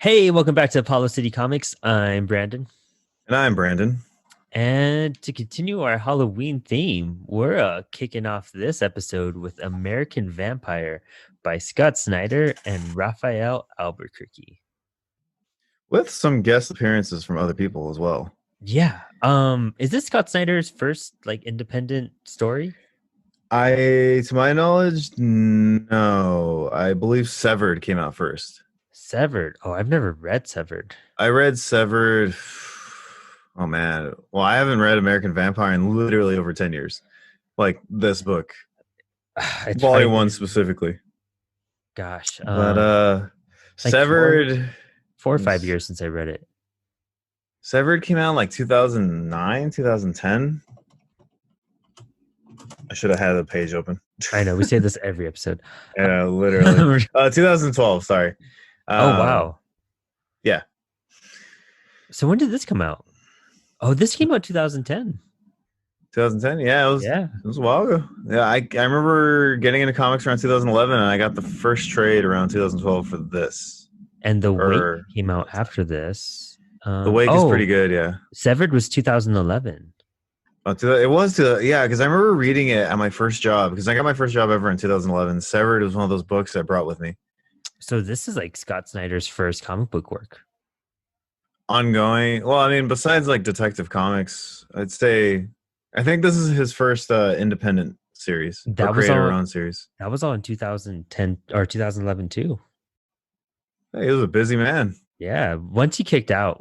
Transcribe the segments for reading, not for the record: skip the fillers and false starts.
Hey, welcome back to Apollo City Comics. I'm Brandon. And I'm Brandon. And to continue our Halloween theme, we're kicking off this episode with American Vampire by Scott Snyder and Raphael Albuquerque. With some guest appearances from other people as well. Yeah. Is this Scott Snyder's first independent story? To my knowledge, no. I believe Severed came out first. Severed. Oh, I've never read Severed. I read Severed. Oh man. Well, I haven't read American Vampire in literally over 10 years. Like this book. Volume 1 specifically. Gosh. But Severed 4 or 5 years since I read it. Severed came out in like 2009, 2010. I should have had the page open. I know. We say this every episode. Yeah, literally. 2012, sorry. Oh, wow. Yeah. So when did this come out? Oh, this came out 2010. 2010? Yeah, it was a while ago. Yeah, I remember getting into comics around 2011, and I got the first trade around 2012 for this. And The Wake came out after this. The Wake is pretty good, yeah. Severed was 2011. Oh, it was, yeah, because I remember reading it at my first job, because I got my first job ever in 2011. Severed was one of those books I brought with me. So this is like Scott Snyder's first comic book work. Ongoing. Well, I mean, besides like Detective Comics, I'd say I think this is his first independent series. That was creator-owned series. That was all in 2010 or 2011 too. Hey, he was a busy man. Yeah. Once he kicked off,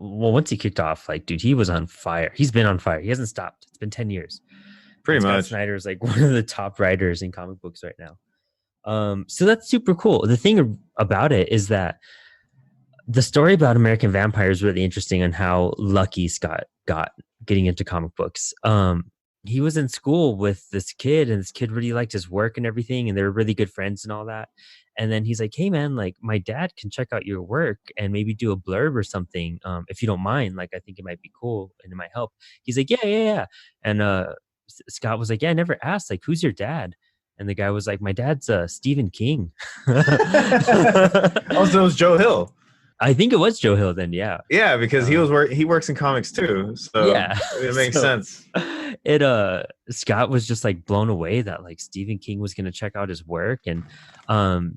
like, dude, he was on fire. He's been on fire. He hasn't stopped. It's been 10 years. Pretty much. Scott Snyder is like one of the top writers in comic books right now. So that's super cool. The thing about it is that the story about American Vampire is really interesting on how lucky Scott got getting into comic books. He was in school with this kid, and this kid really liked his work and everything, and they were really good friends and all that. And then he's like, "Hey man, like my dad can check out your work and maybe do a blurb or something, if you don't mind. Like I think it might be cool and it might help." He's like, "Yeah." And Scott was like, "Yeah, I never asked. Like, who's your dad?" And the guy was like, "My dad's Stephen King." Also, it was Joe Hill. I think it was Joe Hill then, yeah. Yeah, because he works in comics too, so yeah, it makes sense. Scott was just like blown away that like Stephen King was going to check out his work, and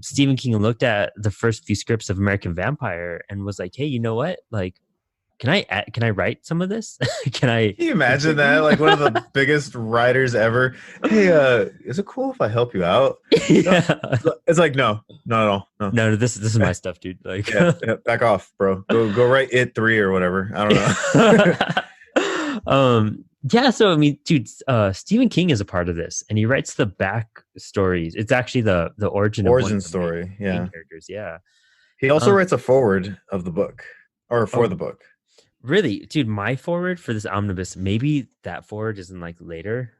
Stephen King looked at the first few scripts of American Vampire and was like, "Hey, you know what? Like, can I write some of this? Can you imagine that? Like one of the biggest writers ever. Hey, is it cool if I help you out? Yeah. No. It's like no, not at all. No, this is my stuff, dude. Like, yeah, back off, bro. Go write It 3 or whatever. I don't know. Yeah. So I mean, dude, Stephen King is a part of this, and he writes the back stories. It's actually the origin story. Yeah. Characters. Yeah. He also writes a foreword of the book, or for the book. Really, dude, my forward for this omnibus, maybe that forward is in like a later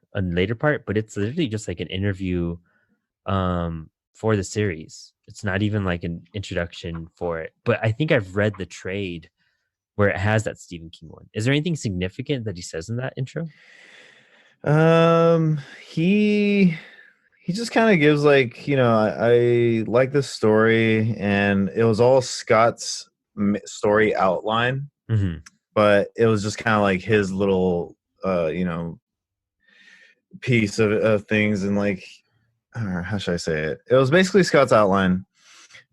part, but it's literally just like an interview for the series. It's not even like an introduction for it. But I think I've read the trade where it has that Stephen King one. Is there anything significant that he says in that intro? He just kind of gives like, I like this story, and it was all Scott's story outline. Mm-hmm. But it was just kind of like his little, piece of things, and like, how should I say it? It was basically Scott's outline,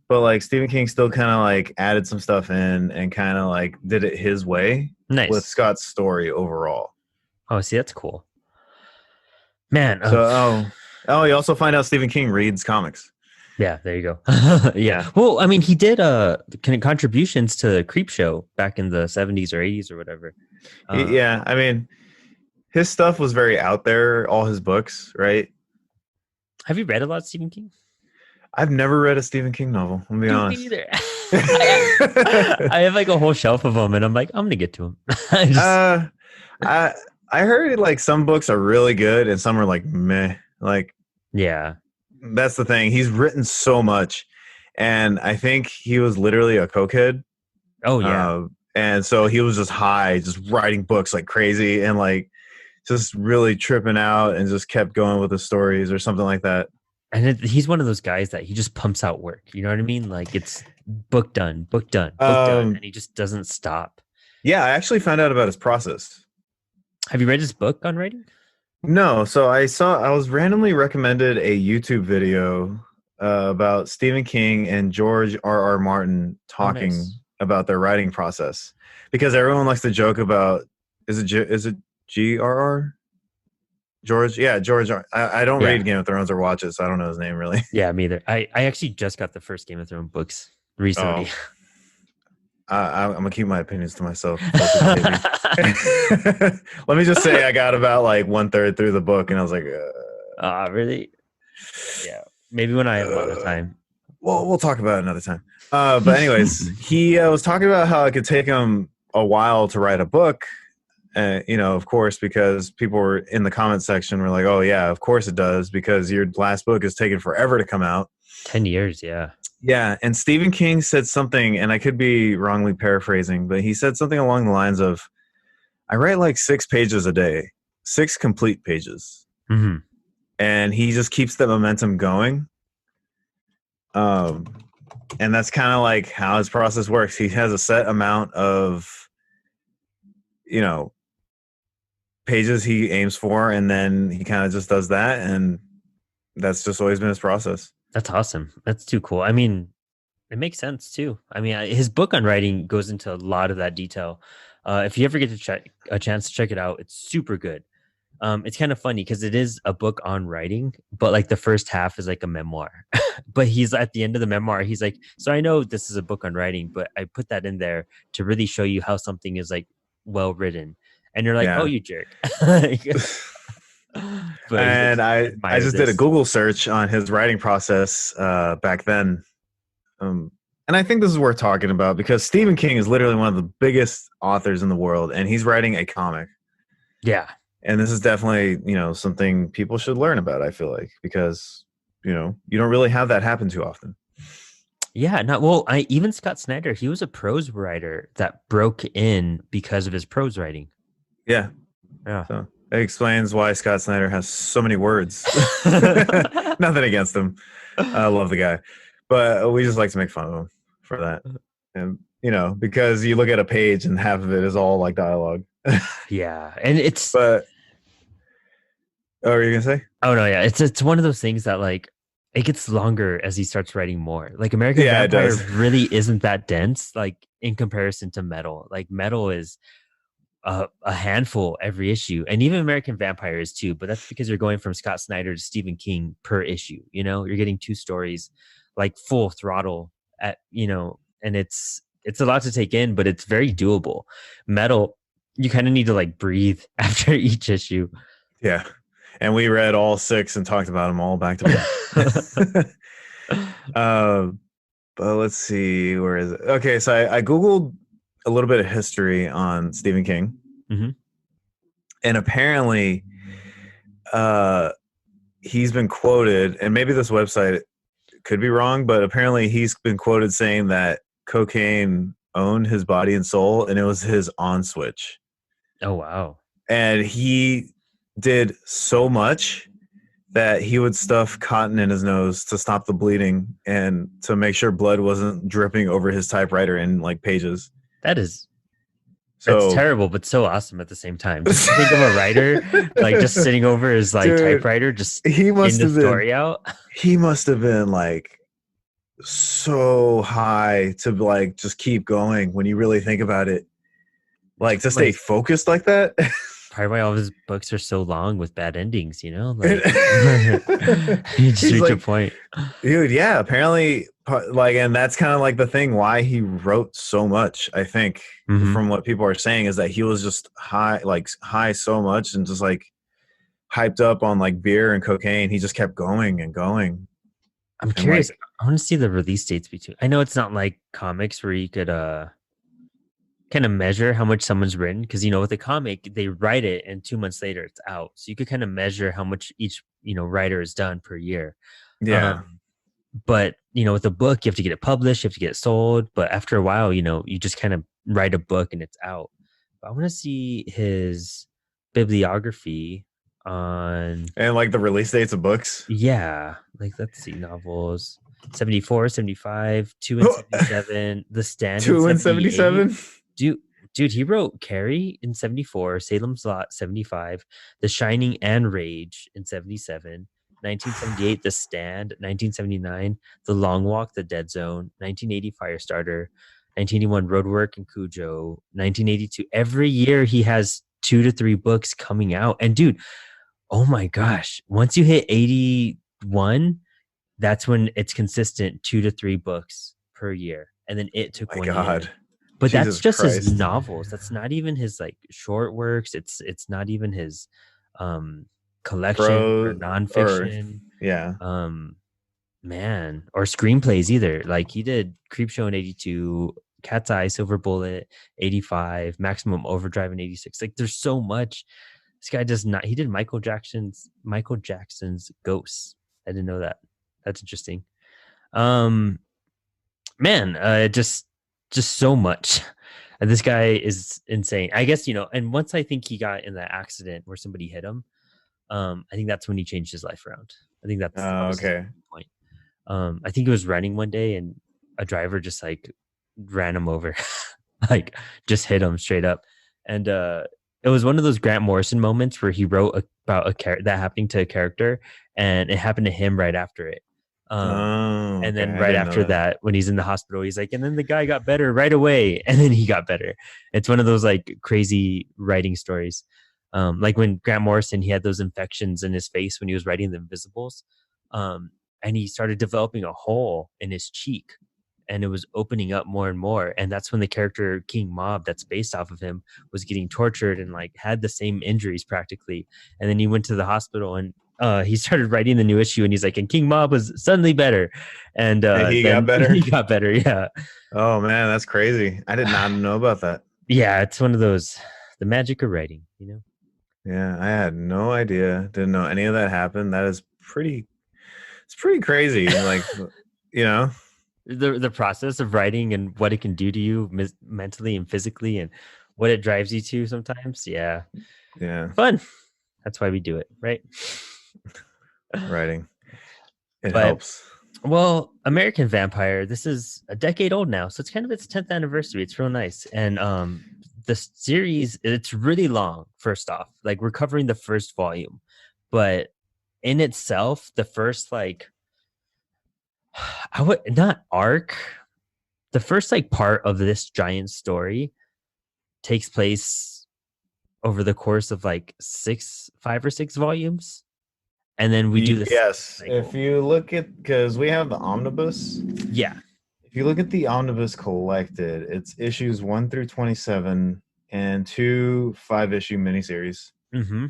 but like Stephen King still kind of like added some stuff in and kind of like did it his way. Nice. With Scott's story overall. Oh, see, that's cool, man. So, you also find out Stephen King reads comics. Yeah, there you go. Yeah. Well, I mean, he did contributions to Creepshow back in the 70s or 80s or whatever. Yeah, I mean, his stuff was very out there, all his books, right? Have you read a lot of Stephen King? I've never read a Stephen King novel, I'll be honest. Me either. I have like a whole shelf of them, and I'm like, I'm going to get to them. I heard like some books are really good and some are like meh. Like, yeah. That's the thing. He's written so much, and I think he was literally a cokehead. Oh yeah. And so he was just high, just writing books like crazy, and like just really tripping out, and just kept going with the stories or something like that. he's one of those guys that he just pumps out work. You know what I mean? Like it's book done, book done, book done, Um, and he just doesn't stop. yeah, I actually found out about his process. Have you read his book on writing? No, so I was randomly recommended a YouTube video about Stephen King and George R. R. Martin Oh, talking nice. about their writing process because everyone likes to joke about is it GRR George? Yeah, George. I don't read Yeah, Game of Thrones or watch it, so I don't know his name really. yeah, me either. I actually just got the first Game of Thrones books recently. Oh, I'm gonna keep my opinions to myself until people hate me. Let me just say I got about like one third through the book, and I was like, Really? Yeah, maybe when I have a lot of uh, time. well, we'll talk about it another time. But anyways, he was talking about how it could take him a while to write a book. Of course, because people were in the comment section were like, "Oh yeah, of course it does," because your last book is taking forever to come out. 10 years, yeah. Yeah, and Stephen King said something, and I could be wrongly paraphrasing, but he said something along the lines of, "I write like 6 pages a day, 6 complete pages," Hmm. and he just keeps the momentum going. Um, and that's kind of like how his process works. He has a set amount of, you know, pages he aims for, and then he kind of just does that, and that's just always been his process. That's awesome. That's too cool. I mean, it makes sense too. I mean, his book on writing goes into a lot of that detail. If you ever get to check a chance to check it out, it's super good. It's kind of funny because it is a book on writing, but like the first half is like a memoir. But he's at the end of the memoir, he's like, "So I know this is a book on writing, but I put that in there to really show you how something is like well written." And you're like, "Oh, Yeah. you jerk!" Like, but he's like, And I "Admire just did a this." Google search on his writing process back then. And I think this is worth talking about because Stephen King is literally one of the biggest authors in the world, and he's writing a comic. Yeah, And this is definitely, something people should learn about, I feel like, because, you don't really have that happen too often. yeah. Not well. I even Scott Snyder, he was a prose writer that broke in because of his prose writing. Yeah. Yeah. So it explains why Scott Snyder has so many words. Nothing against him. I love the guy. But we just like to make fun of him for that. And, because you look at a page and half of it is all like dialogue. Yeah, and it's But, what were you going to say? oh no, yeah, it's one of those things that like it gets longer as he starts writing more. Like American Yeah, it Vampire does. really isn't that dense, like in comparison to Metal. Like Metal is a handful every issue, and even American Vampire is too. But that's because you're going from Scott Snyder to Stephen King per issue. You're getting two stories, like full throttle and it's a lot to take in, but it's very doable. Metal, you kind of need to like breathe after each issue. Yeah. And we read all 6 and talked about them all back to back. um, but let's see, where is it? Okay, so I Googled a little bit of history on Stephen King. Hmm. And apparently he's been quoted, and maybe this website could be wrong, but apparently he's been quoted saying that cocaine owned his body and soul, and it was his on switch. Oh wow. And he did so much that he would stuff cotton in his nose to stop the bleeding and to make sure blood wasn't dripping over his typewriter in like pages. That is That's So terrible, but so awesome at the same time. Just think of a writer like just sitting over his like dude, typewriter, just he in must the have been story out. he must have been like so high to like just keep going when you really think about it. Like to stay Like focused like that. probably why all of his books are so long with bad endings. Like you just He's reach a like, point. dude, yeah, apparently, like, and that's kind of like the thing why he wrote so much. I think Hmm. from what people are saying is that he was just high so much and just like hyped up on like beer and cocaine. He just kept going and going I'm and curious. like, I want to see the release dates between. I know it's not like comics where you could kind of measure how much someone's written because with a comic they write it and 2 months later it's out, so you could kind of measure how much each writer has done per year. yeah, um but with a book you have to get it published, you have to get it sold, but after a while you just kind of write a book and it's out. But I want to see his bibliography on, And like the release dates of books. yeah, like let's see, novels 74, 75, 2 and 77, The Stand in 78. 2 and 77. Dude, dude, he wrote Carrie in 74, Salem's Lot 75, The Shining and Rage in 77, 1978, The Stand, 1979, The Long Walk, The Dead Zone, 1980, Firestarter, 1981, Roadwork and Cujo, 1982. Every year he has 2 to 3 books coming out. And dude, oh my gosh, once you hit 81, that's when it's consistent 2 to 3 books per year. And then it took My 1 year. God. But that's Jesus just his Christ. novels. That's not even his like short works. It's not even his um collection or Or nonfiction. yeah. Man, or screenplays either. Like he did Creepshow in 82, Cat's Eye, Silver Bullet, 85, Maximum Overdrive in 86. Like there's so much. This guy does not, he did Michael Jackson's Ghosts. I didn't know that. That's interesting. Um Man, just so much. And this guy is insane. I guess, and once I think he got in that accident where somebody hit him, I think that's when he changed his life around. I think that was his Okay. point. I think he was running one day and a driver just like ran him over, like just hit him straight up. And it was one of those Grant Morrison moments where he wrote about that happening to a character, and it happened to him right after it. Oh, And okay. then I right didn't know after that, when he's in the hospital, he's like, and then the guy got better right away, and then he got better. It's one of those like crazy writing stories. Like when Grant Morrison, he had those infections in his face when he was writing The Invisibles, and he started developing a hole in his cheek, and it was opening up more and more. And that's when the character King Mob, that's based off of him, was getting tortured and like had the same injuries practically. And then he went to the hospital and he started writing the new issue, and he's like, and King Mob was suddenly better. And he then got better. he got better. Yeah. Oh man, that's crazy. I did not know about that. Yeah. It's one of those, the magic of writing, you know? Yeah, I had no idea. Didn't know any of that happened. That is it's pretty crazy. Like, you know, The process of writing and what it can do to you mentally and physically, and what it drives you to sometimes. Yeah. yeah, Fun. That's why we do it, right? writing. It But helps. well, American Vampire, this is a decade old now, so it's kind of its 10th anniversary. It's real nice. And the series, it's really long, first off. Like we're covering the first volume, but in itself, the first like I would not arc, the first like part of this giant story takes place over the course of like 5 or 6 volumes. And then we do this. Yes, cycle. if you look at, because we have the omnibus. Yeah. If you look at the omnibus collected, it's issues 1 through 27 and 2 5-issue miniseries. Mm-hmm.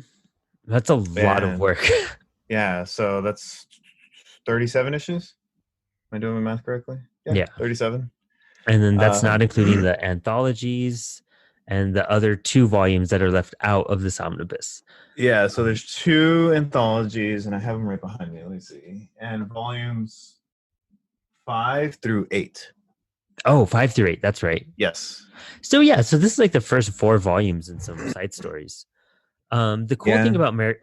That's a lot of work. Yeah, so that's 37 issues. Am I doing my math correctly? Yeah. 37. And then that's not including the anthologies and the other 2 volumes that are left out of this omnibus. Yeah, so there's 2 anthologies, and I have them right behind me. Let me see. And volumes 5 through 8. Oh, 5 through 8. That's right. Yes. So yeah, so this is like the first 4 volumes and some side stories. The cool thing about American,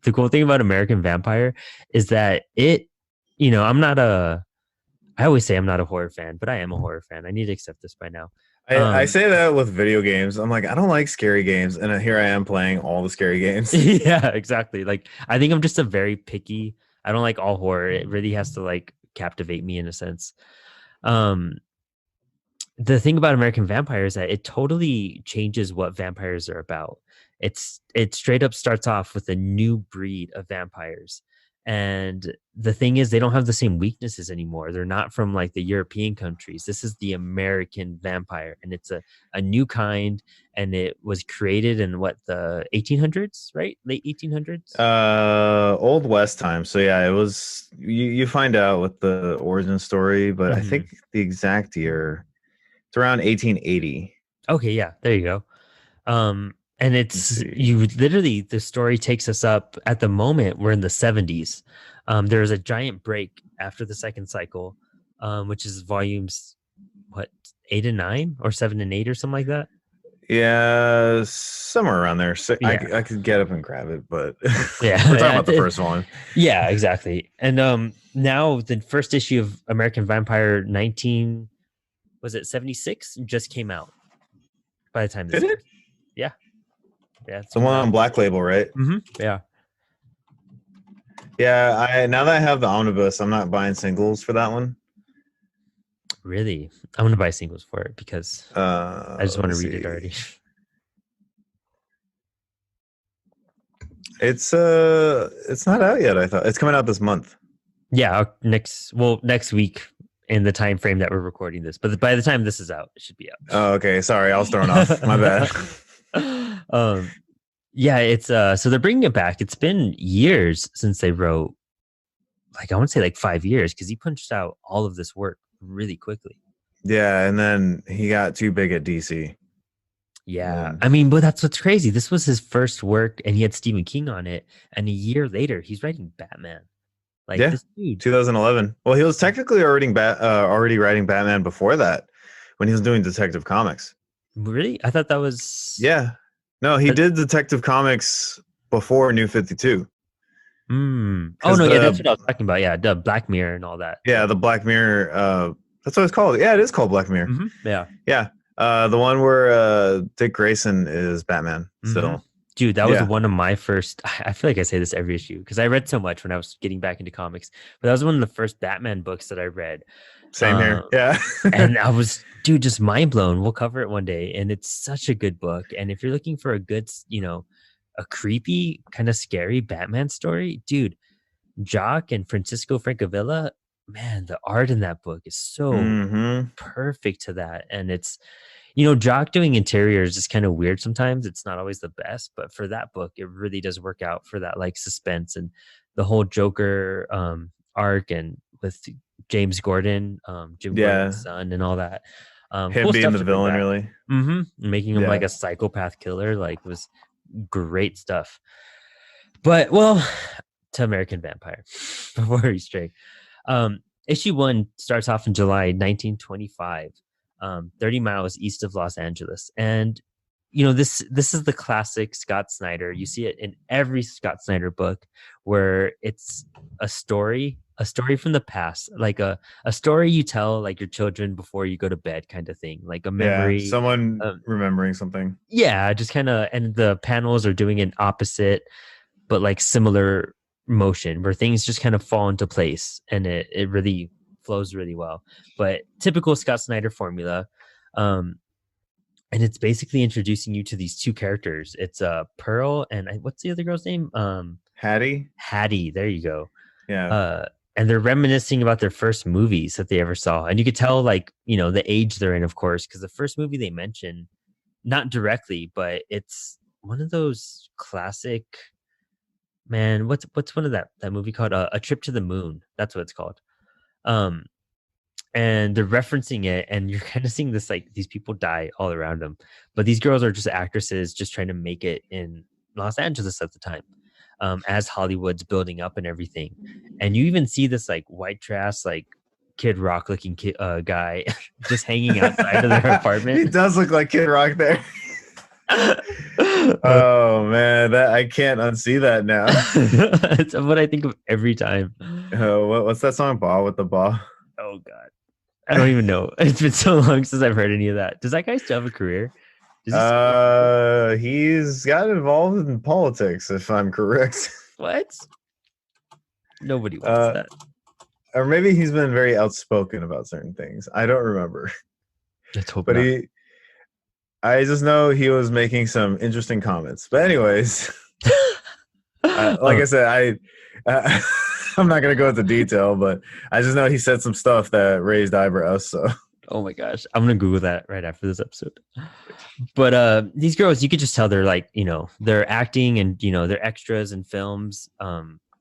the cool thing about American Vampire is that it, I always say I'm not a horror fan, but I am a horror fan. I need to accept this by now. I say that with video games. I'm like, I don't like scary games, and here I am playing all the scary games. Yeah, exactly. Like, I think I'm just a very picky. I don't like all horror. It really has to like captivate me in a sense. The thing about American Vampire is that it totally changes what vampires are about. It straight up starts off with a new breed of vampires. And the thing is, they don't have the same weaknesses anymore. They're not from like the European countries. This is the American vampire, and it's a new kind. And it was created in the 1800s, right? Late 1800s. Old West time. So yeah, it was. You find out with the origin story, but I think the exact year, it's around 1880. Okay, yeah, there you go. And it's the story takes us up at the moment. We're in the 70s. There's a giant break after the second cycle, which is volumes, 8 and 9 or 7 and 8 or something like that. Yeah, somewhere around there. So Yeah, I could get up and grab it, but yeah, we're talking yeah, about the first one. yeah, exactly. And now the first issue of American Vampire 19, was it 76, just came out by the time this Did it? airs. Yeah, yeah, it's The one coming on out. Black Label, right? Yeah, Yeah, I now that I have the omnibus, I'm not buying singles for that one. really. I'm gonna buy singles for it because I just Let want me to read it see. already. It's not out yet. I thought it's coming out this month. Yeah, next week in the time frame that we're recording this. But by the time this is out, it should be Oh, okay. Sorry, I was thrown off. My bad. out. Yeah, it's so they're bringing it back. It's been years since they wrote, like I want to say like 5 years, because he punched out all of this work really quickly. Yeah, and then he got too big at DC. And Yeah, then I mean, but that's what's crazy. This was his first work, and he had Stephen King on it, and a year later, he's writing Batman. Like yeah, this dude, 2011. Well, he was technically already writing Batman before that when he was doing Detective Comics. really? I thought that was. Yeah. No, he That, did Detective Comics before New 52. Oh Because no, yeah, that's what I was talking about. Yeah, the Black Mirror and all that. the Black Mirror, that's what it's called. Yeah, it is called Black Mirror. Yeah. Yeah. The one where Dick Grayson is Batman still. Dude, that was Yeah. one of my first. I feel like I say this every issue because I read so much when I was getting back into comics. But that was one of the first Batman books that I read. Same here. Yeah. And I was, dude, just mind blown. We'll cover it one day. And it's such a good book. And if you're looking for a good, a creepy, kind of scary Batman story, dude, Jock and Francisco Francavilla, man, the art in that book is so Mm-hmm. perfect to that. And it's, Jock doing interiors is kind of weird sometimes. It's not always the best, but for that book, it really does work out for that like suspense and the whole Joker arc, and with James Gordon, Jim Yeah. Gordon's son, and all that. Him Cool being stuff the to bring villain, back. really. Making him like Yeah. a psychopath killer, like, was great stuff. But well, to American Vampire before we stray. Issue 1 starts off in July 1925, 30 miles east of Los Angeles. And this is the classic Scott Snyder. You see it in every Scott Snyder book, where it's a story from the past, like a story you tell like your children before you go to bed, kind of thing, like a Yeah. memory. Someone um, remembering something. yeah, just kind of, and the panels are doing an opposite but like similar motion, where things just kind of fall into place, and it really flows really well. But typical Scott Snyder formula. um and it's basically introducing you to these two characters. It's Pearl and what's the other girl's name? Hattie. Hattie, there you go. Yeah. uh and they're reminiscing about their first movies that they ever saw, and you could tell, like, the age they're in, of course, because the first movie they mention, not directly, but it's one of those classic, man, what's one of that movie called, A Trip to the Moon? That's what it's called. Um, and they're referencing it, and you're kind of seeing this, like, these people die all around them, but these girls are just actresses just trying to make it in Los Angeles at the time, as Hollywood's building up and everything. And you even see this like white trash, like Kid Rock looking guy just hanging outside of their apartment. He does look like Kid Rock there. Uh, Oh man, that I can't unsee that now. it's what I think of every time. What's that song? Ball with the ball. Oh God, I don't even know. It's been so long since I've heard any of that. Does that guy still have a career? Does he still make He's got involved in politics, if I'm correct. what? Nobody wants that. Or maybe he's been very outspoken about certain things. I don't remember. Let's hope But not. I just know he was making some interesting comments. But anyways, like I said, I'm not gonna go into detail, but I just know he said some stuff that raised eyebrows. So Oh my gosh, I'm gonna Google that right after this episode. But these girls, you could just tell they're like, they're acting, and they're extras in films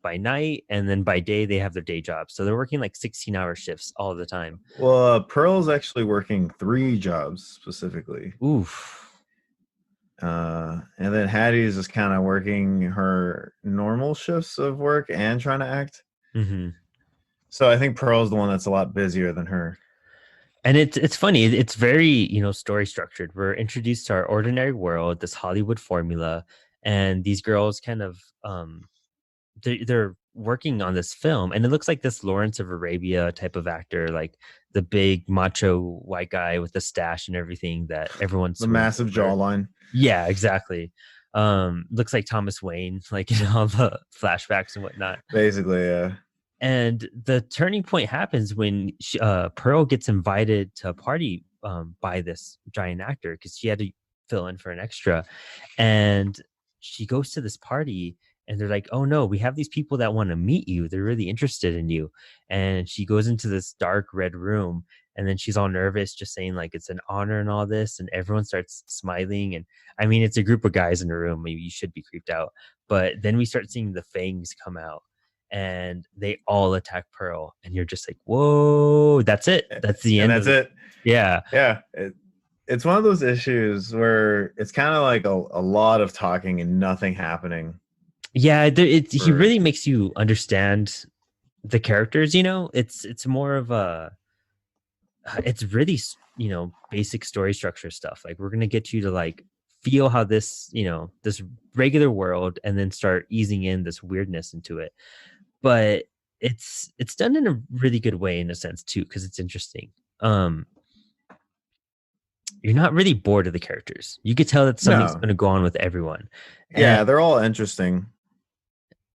by night, and then by day they have their day jobs. So they're working like 16-hour shifts all the time. well, Pearl's actually working 3 jobs specifically. Oof. And then Hattie is just kind of working her normal shifts of work and trying to act. Mm-hmm. So I think Pearl's the one that's a lot busier than her. And it's funny. It's very, story structured. We're introduced to our ordinary world, this Hollywood formula, and these girls kind of they're working on this film, and it looks like this Lawrence of Arabia type of actor, like the big macho white guy with the stash and everything that everyone The swoons massive over. jawline. Yeah, exactly. Looks like Thomas Wayne, like in all the flashbacks and whatnot. Basically, yeah. And the turning point happens when Pearl gets invited to a party by this giant actor because she had to fill in for an extra. And she goes to this party and they're like, oh no, we have these people that want to meet you. They're really interested in you. And she goes into this dark red room and then she's all nervous, just saying like it's an honor and all this. And everyone starts smiling. And I mean, it's a group of guys in a room. Maybe you should be creeped out. But then we start seeing the fangs come out and they all attack Pearl, and you're just like, "Whoa, that's it. That's the And end that's of it." it. Yeah, Yeah. It's one of those issues where it's kind of like a lot of talking and nothing happening. yeah. He For really makes you understand the characters. It's more of a. It's really basic story structure stuff. Like we're gonna get you to like feel how this regular world, and then start easing in this weirdness into it. But it's done in a really good way in a sense too, because it's interesting. Um, you're not really bored of the characters. You could tell that something's no. going to go on with everyone. And Yeah, they're all interesting.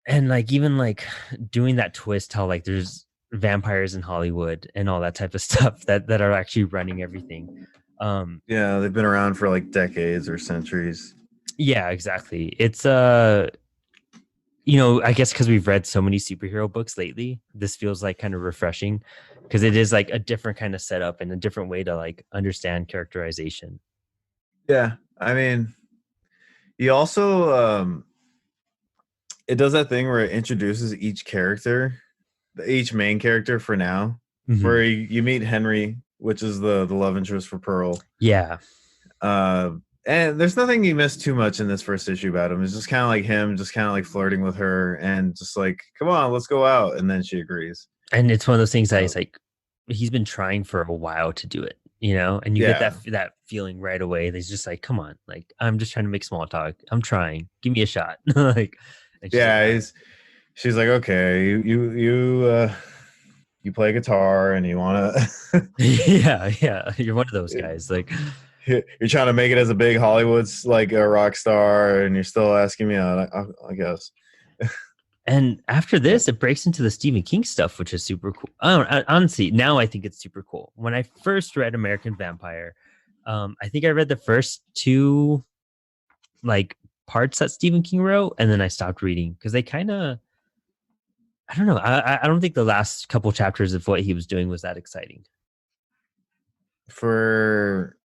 like even like doing that twist how like there's vampires in Hollywood and all that type of stuff that are actually running everything. Yeah, they've been around for like decades or centuries. Yeah, exactly. It's I guess because we've read so many superhero books lately, this feels like kind of refreshing because it is like a different kind of setup and a different way to like understand characterization. Yeah, I mean, you also it does that thing where it introduces each character, each main character for now, where Mhm. you meet Henry, which is the love interest for Pearl. Yeah. Uh, and there's nothing you miss too much in this first issue about him. It's just kind of like him, just kind of like flirting with her, and just like, come on, let's go out, and then she agrees. And it's one of those things that Uh, he's like, he's been trying for a while to do it, and you get yeah, that feeling right away. He's just like, come on, like I'm just trying to make small talk. I'm trying. Give me a shot. Like, and she's like, yeah. all right. She's like, okay, you play guitar and you want to Yeah, yeah. You're one of those guys. Like, you're trying to make it as a big Hollywood's like a rock star, and you're still asking me out. I guess. and after But this, it breaks into the Stephen King stuff, which is super cool. Honestly, now I think it's super cool. When I first read American Vampire, I think I read the first two like parts that Stephen King wrote, and then I stopped reading because they kind of, I don't know. I don't think the last couple chapters of what he was doing was that exciting. for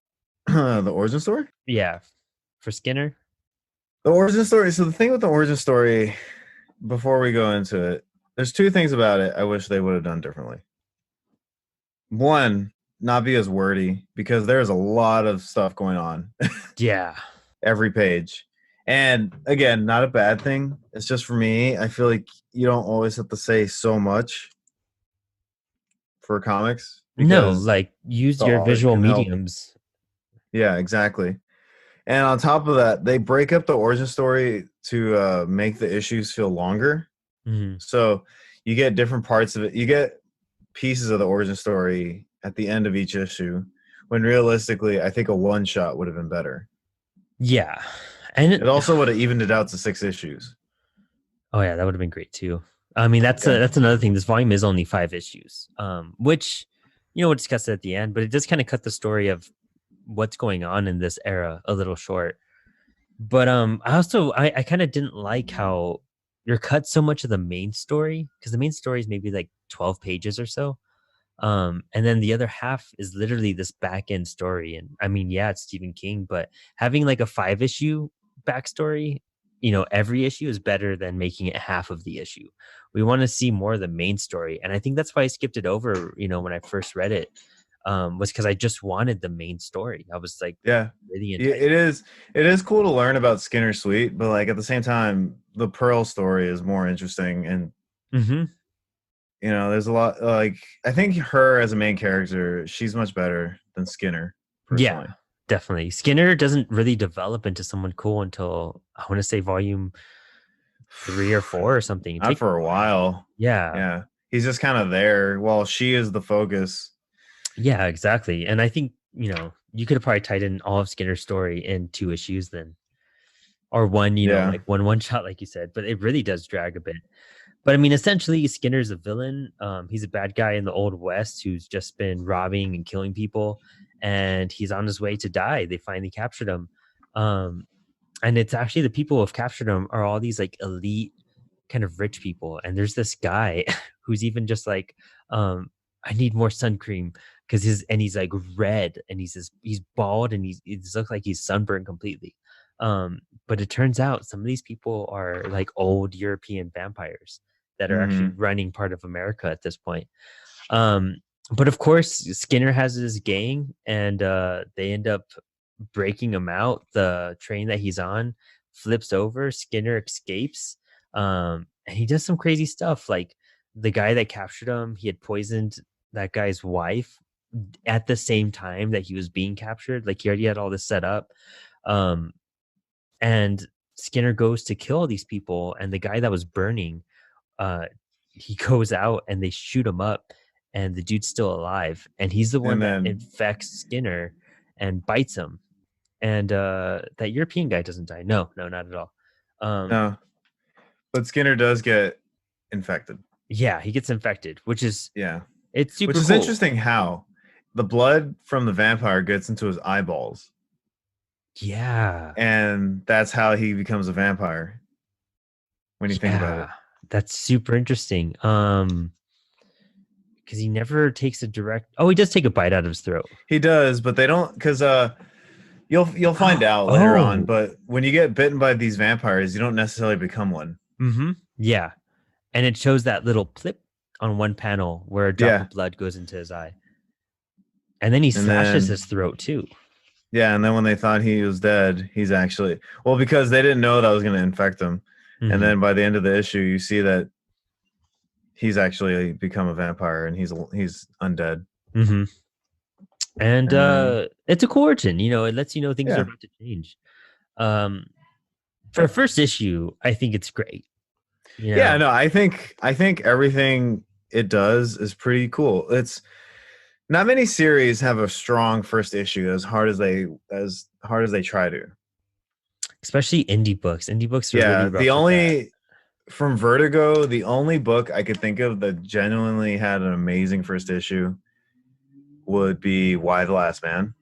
the origin story, Yeah, for Skinner. the origin story. So the thing with the origin story, before we go into it, there's two things about it I wish they would have done differently. One, not be as wordy because there's a lot of stuff going on Yeah. every page. And again, not a bad thing. It's just for me, I feel like you don't always have to say so much for comics No, because like use the your art visual can help. mediums. Yeah, exactly. And on top of that, they break up the origin story to make the issues feel longer. Mhm. So you get different parts of it. You get pieces of the origin story at the end of each issue, when realistically, I think a one shot would have been better. Yeah. And It also would have evened it out to 6 issues. oh yeah, that would have been great too. I mean, Yeah. that's another thing. This volume is only 5 issues, which we'll discuss it at the end. But it does kind of cut the story of what's going on in this era a little short. But I kind of didn't like how you're cut so much of the main story because the main story is maybe like 12 pages or so. And then the other half is literally this back end story. And I mean, yeah, it's Stephen King, but having like a 5 issue backstory, every issue is better than making it half of the issue. We want to see more of the main story. And I think that's why I skipped it over, when I first read it, was because I just wanted the main story. I was like Yeah. really Yeah, enticed. it is cool to learn about Skinner Sweet, but like at the same time, the Pearl story is more interesting and Hmm. there's a lot, like, I think her as a main character, she's much better than Skinner, Yeah, personally. definitely. Skinner doesn't really develop into someone cool until I want to say volume 3 or 4 or something. It Not takes a for a while. while. Yeah, Yeah. He's just kind of there while she is the focus. yeah, exactly. And I think you could have probably tied in all of Skinner's story in 2 issues then, or one, Yeah. like one shot, like you said. But it really does drag a bit. But I mean, essentially, Skinner's a villain. He's a bad guy in the Old West who's just been robbing and killing people, and he's on his way to die. They finally captured him. Um, and it's actually the people who have captured him are all these like elite kind of rich people, and there's this guy who's even just like I need more sun cream because he's like red and he's bald and he looks like he's sunburned completely. But it turns out some of these people are like old European vampires that are actually Hmm. running part of America at this point. um but of course Skinner has his gang, and they end up breaking him out. The train that he's on flips over. Skinner escapes. And he does some crazy stuff. Like the guy that captured him, he had poisoned that guy's wife at the same time that he was being captured. Like he already had all this set up. Um, and Skinner goes to kill these people, and the guy that was burning, uh, he goes out and they shoot him up, and the dude's still alive, and he's the one And that then, infects Skinner and bites him. And that European guy doesn't die. No, no, not at all. Um, no, but Skinner does get infected. yeah, he gets infected, which is Yeah. it's Which super is cool. interesting how the blood from the vampire gets into his eyeballs. Yeah, And that's how he becomes a vampire when you think about yeah, it. that's super interesting. Because he never takes a direct. Oh, he does take a bite out of his throat. He does, but they don't, because you'll find out later on. Oh, But when you get bitten by these vampires, you don't necessarily become one. mm-hmm. Yeah, and it shows that little plip on one panel where a drop Yeah. of blood goes into his eye, and then he And slashes his then throat too. yeah, and then when they thought he was dead, he's actually, well, because they didn't know that was going to infect him. And Mm-hmm. then by the end of the issue, you see that he's actually become a vampire and he's undead. Mm-hmm. And And then it's a cool origin. It lets you know things are yeah. about to change. Um, for a first issue, I think it's great. Yeah, no, I think everything it does is pretty cool. It's not many series have a strong first issue as hard as they try to. Especially indie books. Indie books are really Yeah, the rough with that. only from Vertigo, the only book I could think of that genuinely had an amazing first issue would be Why the Last Man.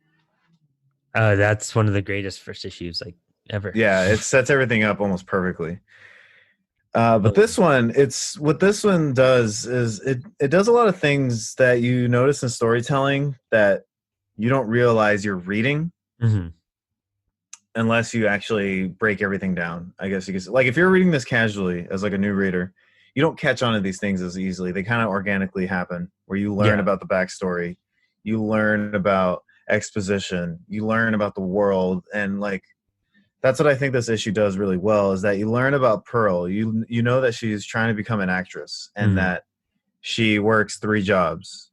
That's one of the greatest first issues like ever. Yeah, it sets everything up almost perfectly. But Um, this one, it's what this one does is it does a lot of things that you notice in storytelling that you don't realize you're reading mhm. unless you actually break everything down. I guess you could say. Like if you're reading this casually as like a new reader, you don't catch on to these things as easily. They kind of organically happen where you learn Yeah. about the backstory, you learn about exposition, you learn about the world, and like that's what I think this issue does really well is that you learn about Pearl. You know that she's trying to become an actress and Mhm. that she works 3 jobs.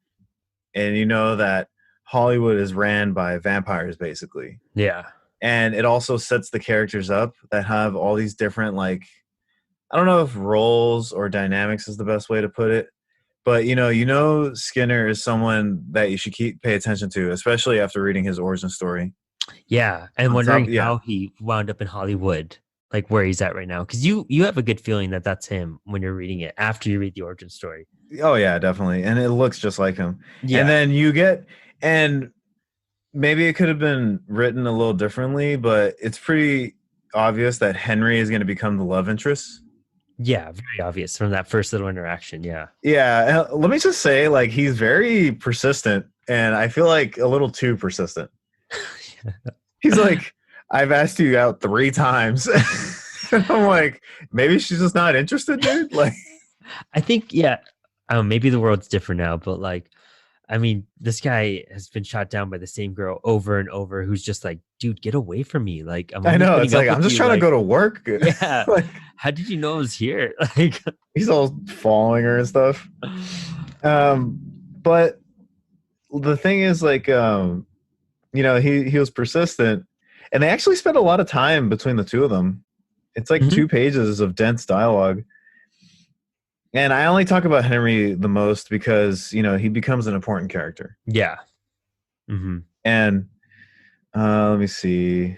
And you know that Hollywood is ran by vampires basically. Yeah. And it also sets the characters up that have all these different like I don't know if roles or dynamics is the best way to put it. But Skinner is someone that you should pay attention to, especially after reading his origin story. Yeah. And On top, wondering yeah. how he wound up in Hollywood, like where he's at right now. Because you have a good feeling that that's him when you're reading it after you read the origin story. Oh yeah, definitely. And it looks just like him. And Yeah. then and maybe it could have been written a little differently, but it's pretty obvious that Henry is going to become the love interest. Yeah. Very obvious from that first little interaction. Yeah. Yeah, let me just say like he's very persistent and I feel like a little too persistent. He's like, "I've asked you out 3 times." And I'm like, "Maybe she's just not interested, dude." Like I think, yeah. Maybe the world's different now, but like, I mean, this guy has been shot down by the same girl over and over, who's just like, dude, get away from me. Like, I'm I only know. putting It's up like I'm with just you. trying to Like, go to work. yeah, Like how did you know I was here? Like, he's all following her and stuff. But the thing is, like, he was persistent, and they actually spent a lot of time between the two of them. It's like Mhm. 2 pages of dense dialogue. And I only talk about Henry the most because he becomes an important character. Yeah. Hmm. And let me see.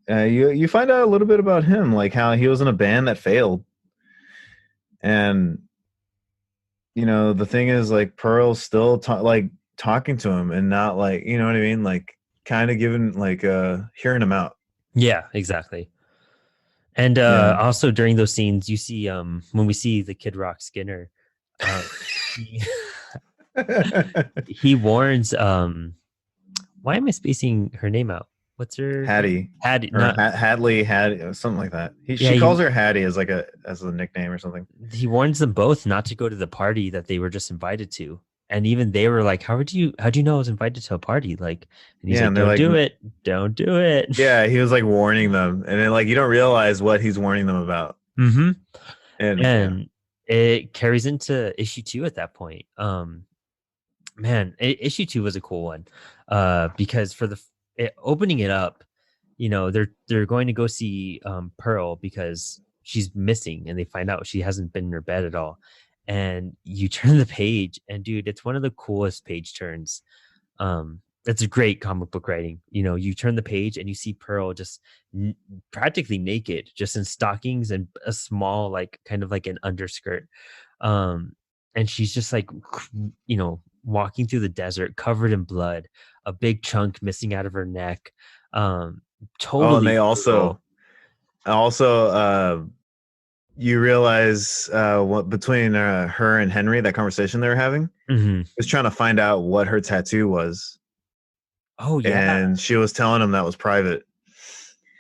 You find out a little bit about him, like how he was in a band that failed, and the thing is, like, Pearl's still like talking to him and not, like, you know what I mean, like kind of giving, like, hearing him out. Yeah, exactly. And Yeah. also during those scenes, you see when we see the Kid Rock Skinner, he he warns why am I spacing her name out? What's her name? Hattie, Hattie. or Not Hadley, Hattie, something like that. yeah. She calls her Hattie as like a nickname or something. He warns them both not to go to the party that they were just invited to. And even they were like, how'd you know I was invited to a party? Like, and he's Yeah, like, and they're don't like, do it. Don't do it. yeah, he was like warning them, and then, like, you don't realize what he's warning them about. Hmm. And yeah, And it carries into issue 2 at that point. Man, issue 2 was a cool one. Because for opening it up, they're going to go see Pearl because she's missing, and they find out she hasn't been in her bed at all. And you turn the page, and dude, it's one of the coolest page turns. It's a great comic book writing. You turn the page and you see Pearl just practically naked, just in stockings and a small, like, kind of like an underskirt. Um, and she's just like, walking through the desert covered in blood, a big chunk missing out of her neck. Um, oh, and totally they brutal. also you realize what between her and Henry, that conversation they were having, Mhm. was trying to find out what her tattoo was, Oh yeah. and she was telling him that was private.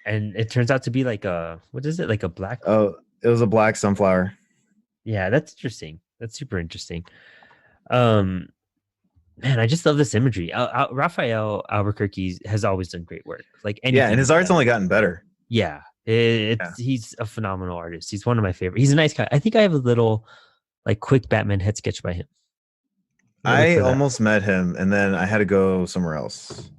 And it turns out to be like what is it? Like a black. Oh, it was a black sunflower. Yeah, that's interesting. That's super interesting. Um, Man, I just love this imagery. Raphael Albuquerque has always done great work. Like Yeah, and anything his he's art's done. only gotten better. Yeah, Yeah. he's a phenomenal artist. He's one of my favorite. He's a nice guy. I think I have a little, like, quick Batman head sketch by him. Might look I for that. almost met him, and then I had to go somewhere else,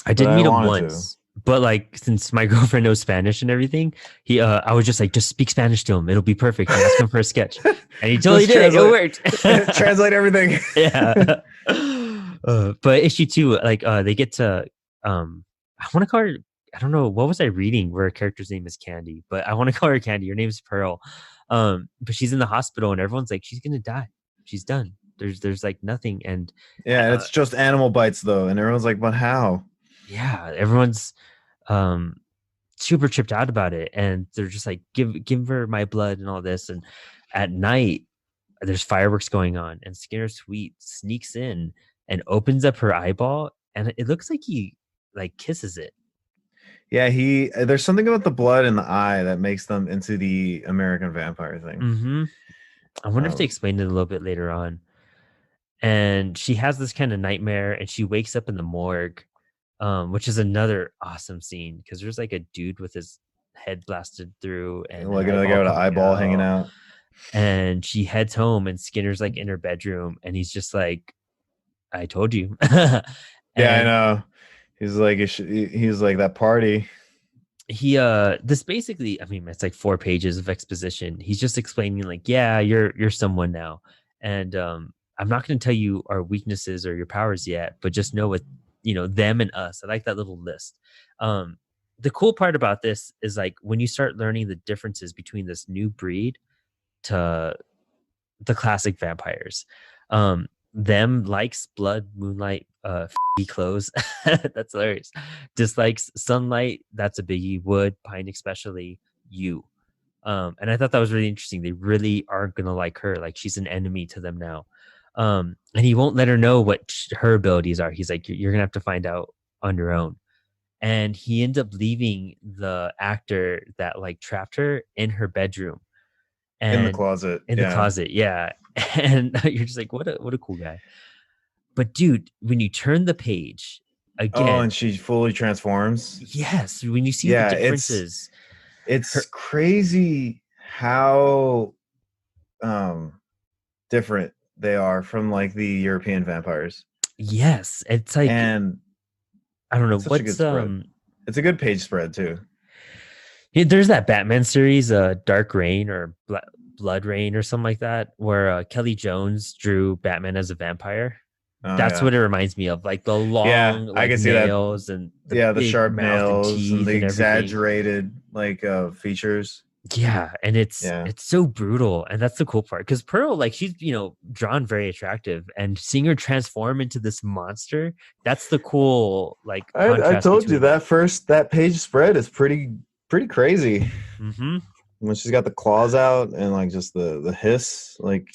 I but did I meet him wanted to. once, but like, since my girlfriend knows Spanish and everything, I was just like, just speak Spanish to him. It'll be perfect. And ask him for a sketch, and he totally Just did it. It translate worked. translate everything. Yeah. But issue 2, like, they get to I want to call her, I don't know, what was I reading where a character's name is Candy, but I want to call her Candy. Her name's Pearl. But she's in the hospital and everyone's like, she's gonna die. She's done. There's like nothing. And Yeah, and uh, it's just animal bites though, and everyone's like, "But how?" yeah, everyone's um super tripped out about it. And they're just like, give her my blood and all this. And at night, there's fireworks going on, and Skinner Sweet sneaks in and opens up her eyeball, and it looks like he, like, kisses it. Yeah, there's something about the blood in the eye that makes them into the American vampire thing. Hmm. I wonder if they Um, explained it a little bit later on. And she has this kind of nightmare, and she wakes up in the morgue, which is another awesome scene because there's like a dude with his head blasted through and an like another guy eyeball with an coming eyeball hanging out. out. And she heads home, and Skinner's like in her bedroom, and he's just like, I told you. Yeah, I And know. He's like that party. this basically, I mean, it's like 4 pages of exposition. He's just explaining, like, yeah, you're someone now. And I'm not going to tell you our weaknesses or your powers yet, but just know what, them and us. I like that little list. The cool part about this is, like, when you start learning the differences between this new breed to the classic vampires. Them likes blood, moonlight, clothes. That's hilarious. Dislikes sunlight. That's a biggie. Wood, pine, especially you. And I thought that was really interesting. They really aren't gonna like her. Like, she's an enemy to them now. And he won't let her know what her abilities are. He's like, you're gonna have to find out on your own. And he ends up leaving the actor that, like, trapped her in her bedroom In the and closet. in the Yeah. closet. Yeah. And you're just like, what a cool guy. But dude, when you turn the page Oh, again, and she fully transforms. yes, when you see the Yeah, differences, it's her crazy how different they are from like the European vampires. yes, it's like And I don't know it's such a what's good spread. It's a good page spread too. yeah, there's that Batman series, Dark Reign or Blood Rain or something like that, where Kelly Jones drew Batman as a vampire. Oh That's yeah. what it reminds me of, like the Yeah, long I like can see that. nails and the Yeah, the big sharp mouth and nails and teeth the and everything. exaggerated like features. Yeah, and Yeah. it's so brutal, and that's the cool part because Pearl, like she's drawn very attractive, and seeing her transform into this monster, that's the cool like I contrast told you between them. that page spread is pretty crazy. Hmm. When she's got the claws out and like just the hiss, like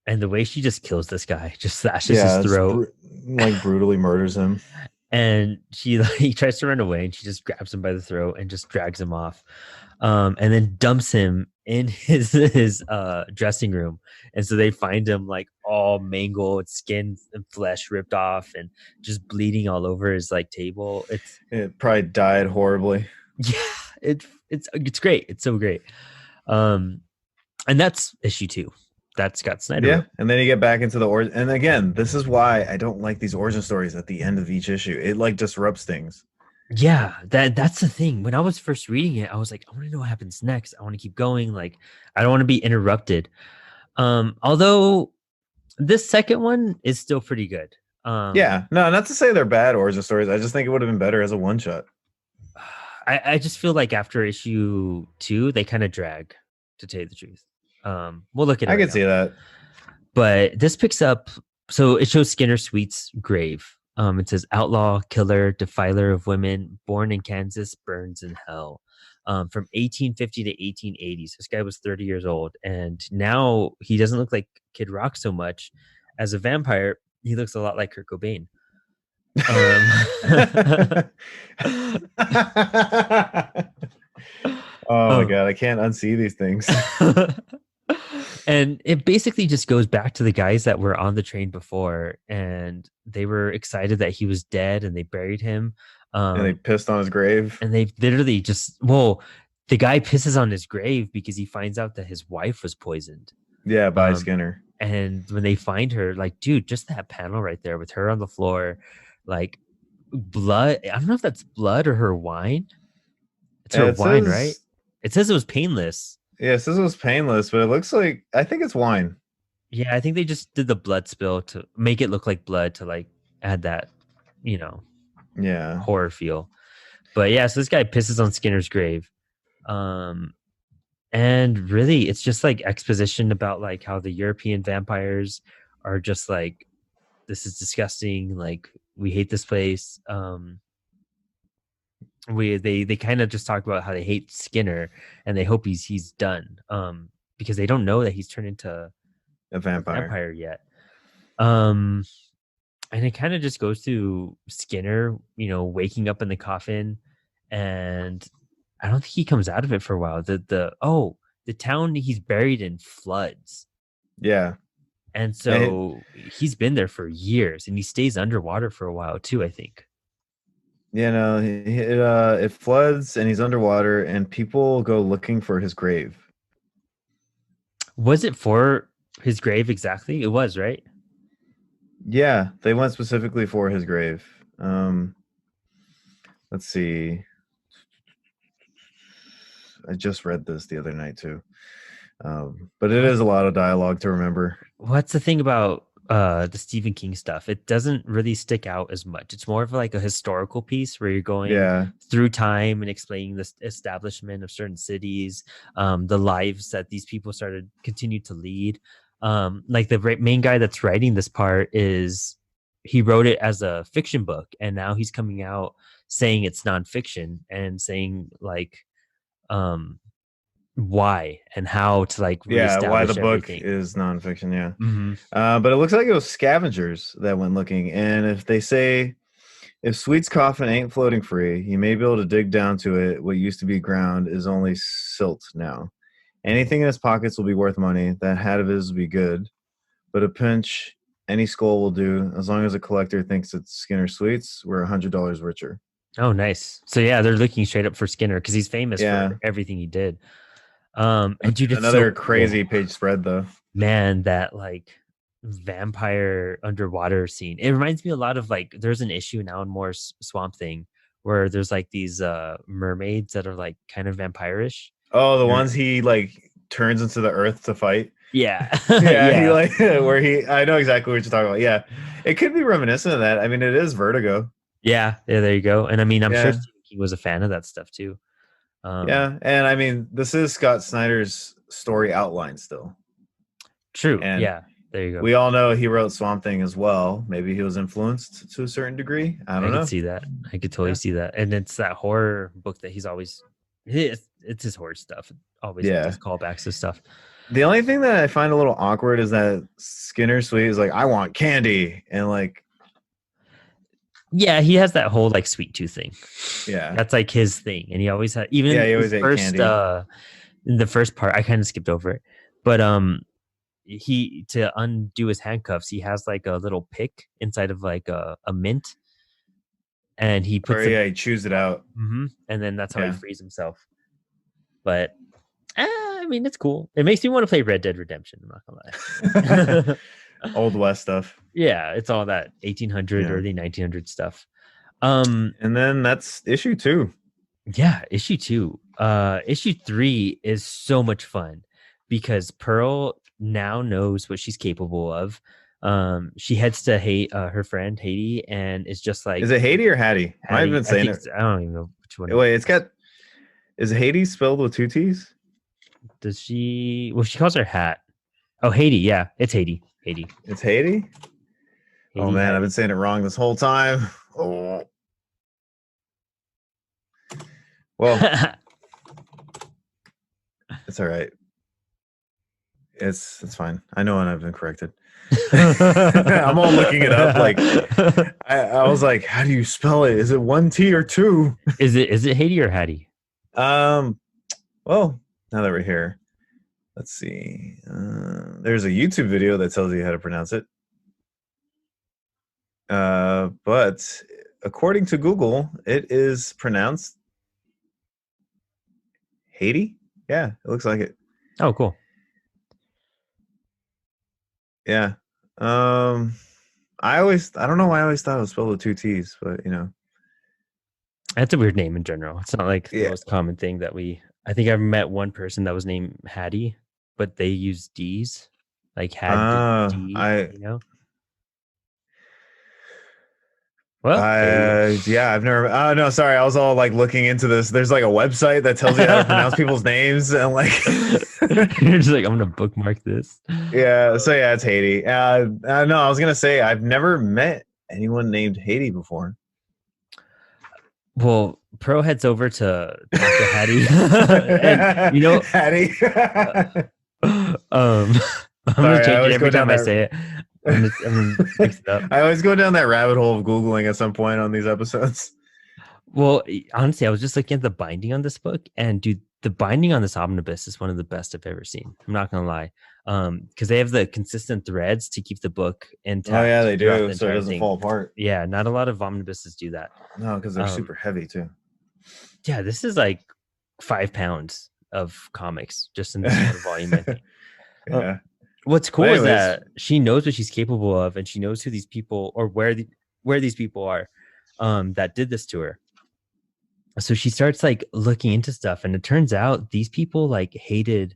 And the way she just kills this guy, just slashes his yeah, it's throat, like brutally murders him. and she like he tries to run away, and she just grabs him by the throat and just drags him off, and then dumps him in his dressing room. And so they find him like all mangled, skin and flesh ripped off, and just bleeding all over his like table. It's It probably died horribly. yeah, it's great. It's so great. Um, and that's issue 2. That Scott Snyder Yeah, wrote. and then you get back into the origin. And again, this is why I don't like these origin stories at the end of each issue. It like disrupts things. Yeah, that's the thing. When I was first reading it, I was like, I want to know what happens next. I want to keep going. Like, I don't want to be interrupted. Although this second one is still pretty good. Yeah, no, not to say they're bad origin stories. I just think it would have been better as a one shot. I just feel like after issue 2, they kind of drag, to tell you the truth. We'll look at it I right can now. see that. But this picks up, so it shows Skinner Sweet's grave. It says outlaw, killer, defiler of women, born in Kansas, burns in hell. From 1850 to 1880. So this guy was 30 years old, and now he doesn't look like Kid Rock so much. As a vampire, he looks a lot like Kurt Cobain. Um, Oh my um, god, I can't unsee these things. and it basically just goes back to the guys that were on the train before, and they were excited that he was dead, and they buried him. And they Um, pissed on his grave. and they literally just the guy pisses on his grave because he finds out that his wife was poisoned. Yeah, by Um, Skinner. and when they find her, like, dude, just that panel right there with her on the floor, like blood. I don't know if that's blood or her wine. It's her It wine, right? says It says it was painless. yeah, it says it was painless, but it looks like I think it's wine. Yeah, I think they just did the blood spill to make it look like blood to like add that, you know, Yeah. horror feel. But yeah, so this guy pisses on Skinner's grave. Um, and really it's just like exposition about like how the European vampires are just like, this is disgusting, like we hate this place. They kind of just talk about how they hate Skinner and they hope he's done, because they don't know that he's turned into A a vampire. vampire yet. um and it kind of just goes to Skinner, waking up in the coffin, and I don't think he comes out of it for a while. The town he's buried in floods, Yeah. and And so he's been there for years, and he stays underwater for a while too, I think. it floods and he's underwater and people go looking for his grave. Was it for his grave exactly? It was, right? Yeah, they went specifically for his grave. Let's see. I just read this the other night too. But it What is a lot of dialogue to remember. what's the thing about the Stephen King stuff? It doesn't really stick out as much. It's more of like a historical piece where you're going Yeah. through time and explaining the establishment of certain cities, the lives that these people started continue to lead. Like the main guy that's writing this part is, he wrote it as a fiction book, and now he's coming out saying it's nonfiction and saying like um why and how to like Yeah, why the reestablish book everything. is nonfiction, yeah. Hmm. But it looks like it was scavengers that went looking. And if they say, if Sweet's coffin ain't floating free, you may be able to dig down to it. What used to be ground is only silt now. Anything in his pockets will be worth money. That hat of his will be good. But a pinch, any skull will do. As long as a collector thinks it's Skinner Sweets, we're $100 richer. Oh, nice. So yeah, they're looking straight up for Skinner because he's famous Yeah. for everything he did. And dude, it's Another so crazy cool. page spread though. Man, that like vampire underwater scene. It reminds me a lot of like there's an issue now in more Swamp Thing where there's like these mermaids that are like kind of vampire-ish. Oh, the They're- ones he like turns into the earth to fight. Yeah. Yeah, he Yeah. like where he. I know exactly what you're talking about. Yeah, it could be reminiscent of that. I mean, it is Vertigo. Yeah, there you go. And I mean, I'm sure Yeah, Stephen King was a fan of that stuff too. yeah, and I mean, this is Scott Snyder's story outline still, True. and Yeah, there you go. we all know he wrote Swamp Thing as well. Maybe he was influenced to a certain degree. I I don't could know. see that. I could totally Yeah. see that. And it's that horror book that he's always it's his horror stuff. Always Yeah. just callbacks to stuff. The only thing that I find a little awkward is that Skinner Sweet is like, I want candy, and like, Yeah, he has that whole like sweet tooth thing. yeah, That's like his thing. And he always had even Yeah, he always his ate first candy. in the first part, I kind of skipped over it. But he to undo his handcuffs, he has like a little pick inside of like a mint. And he puts or yeah, he chews it out. and then that's how he Yeah. frees himself. But I mean, it's cool. It makes me want to play Red Dead Redemption. I'm not gonna lie. Old West stuff. Yeah, it's all that 1800 Yeah. early 1900 stuff. And then that's issue 2. Yeah, issue 2. Issue 3 is so much fun because Pearl now knows what she's capable of. She heads to her friend Haiti and is just like, Is it Haiti or Hattie? I've been saying it. I don't even know which one. Wait, it's got. Is Haiti spelled with 2 T's? Does she? Well, she calls her Hat. Oh, Haiti. Yeah, it's Haiti. Haiti. It's Haiti? Oh Haiti, man, Hattie. I've been saying it wrong this whole time. Oh. Well, it's all right. It's fine. I know, and I've been corrected. I'm all looking it up. Like I was like, how do you spell it? Is it 1 T or 2? Is it Haiti or Hattie? Well, now that we're here, let's see. There's a YouTube video that tells you how to pronounce it. But according to Google, it is pronounced Haiti. Yeah, it looks like it. Oh, cool. Yeah. I don't know why I always thought it was spelled with 2 T's, but you know. That's a weird name in general. It's not like the Yeah. most common thing that I think I've met one person that was named Hattie, but they use D's, like had D, you know. Well, yeah, I've never. Oh no, sorry. I was all like looking into this. There's like a website that tells you how to pronounce people's names, and like you're just like, I'm gonna bookmark this. Yeah. So yeah, it's Haiti. No, I was gonna say I've never met anyone named Haiti before. Well, Pro heads over to talk to Hattie, and you know, Hattie. I'm gonna change it every time I say it. I'm gonna mix it up. I always go down that rabbit hole of Googling at some point on these episodes. Well, honestly, I was just looking at the binding on this book, and dude, the binding on this omnibus is one of the best I've ever seen. I'm not gonna lie, because they have the consistent threads to keep the book intact. Oh yeah, they throughout do, so it doesn't fall apart. Yeah, not a lot of omnibuses do that. No, because they're super heavy too. Yeah, this is like 5 pounds of comics just in this one volume, I think. Yeah. What's cool Anyways. is that she knows what she's capable of, and she knows who these people or where these people are that did this to her. So she starts like looking into stuff, and it turns out these people like hated.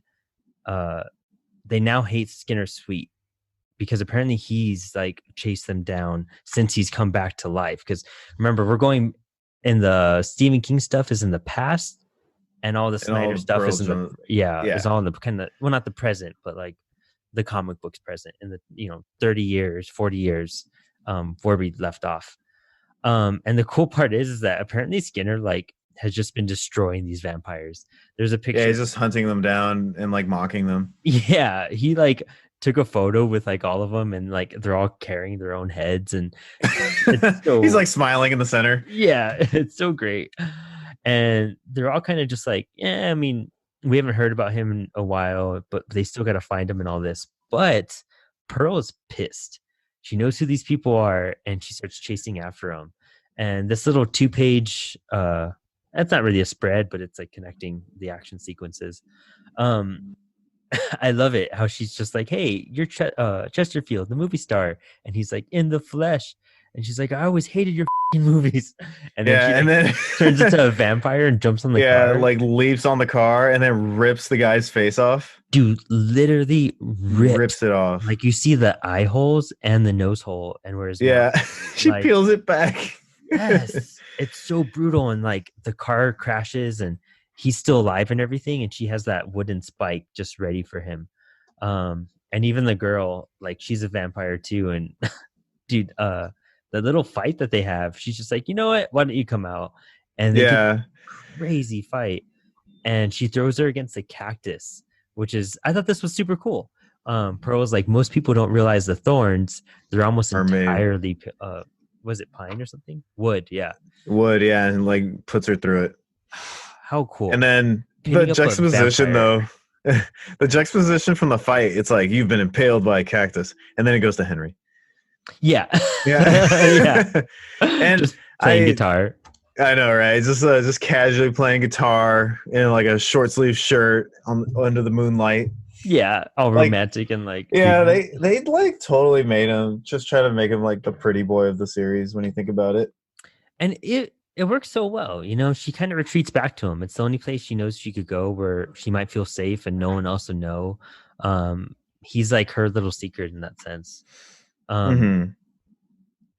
They now hate Skinner Sweet because apparently he's like chased them down since he's come back to life. Because remember, we're going in the Stephen King stuff is in the past, and all the Snyder stuff is in the is all in the kind of not the present, but like the comic books present in the 30 years 40 years where we left off. And the cool part is that apparently Skinner like has just been destroying these vampires. There's a picture. Yeah, he's just hunting them down and like mocking them. Yeah, he like took a photo with like all of them, and like they're all carrying their own heads, and it's so, he's like smiling in the center. Yeah, it's so great. And they're all kind of just like, yeah, I mean, we haven't heard about him in a while, but they still got to find him and all this. But Pearl is pissed. She knows who these people are, and she starts chasing after them. And this little 2-page, that's not really a spread, but it's like connecting the action sequences. Um, I love it how she's just like, "Hey, you're Chesterfield, the movie star," and he's like, "In the flesh," and she's like, "I always hated your movies," and then she Yeah, and like then turns into a vampire and jumps on the yeah, car. like leaps on the car and then rips the guy's face off. Dude, literally rips. Rips it off. Like you see the eye holes and the nose hole, and where his mouth. Yeah, she Like, peels it back. yes, it's so brutal, and like the car crashes, and he's still alive and everything, and she has that wooden spike just ready for him. And even the girl, like she's a vampire too, and dude, the little fight that they have, she's just like, you know what? Why don't you come out? And they get Yeah, crazy fight, and she throws her against a cactus, which is I thought this was super cool. Pearl was like, most people don't realize the thorns; they're almost are made entirely was it pine or something? Wood, yeah. wood. Yeah, and like puts her through it. How cool! And then Painting the up a juxtaposition, though, vampire. the juxtaposition from the fight, it's like you've been impaled by a cactus, and then it goes to Henry. Yeah, Yeah, yeah. and Just playing guitar. I know, right? Just casually playing guitar in like a short sleeve shirt under the moonlight. Yeah, all Like, romantic and like yeah, creepy. they like totally made him just try to make him like the pretty boy of the series when you think about it. And it works so well. You know, she kind of retreats back to him. It's the only place she knows she could go where she might feel safe and no one else will know. He's like her little secret in that sense. Mm-hmm.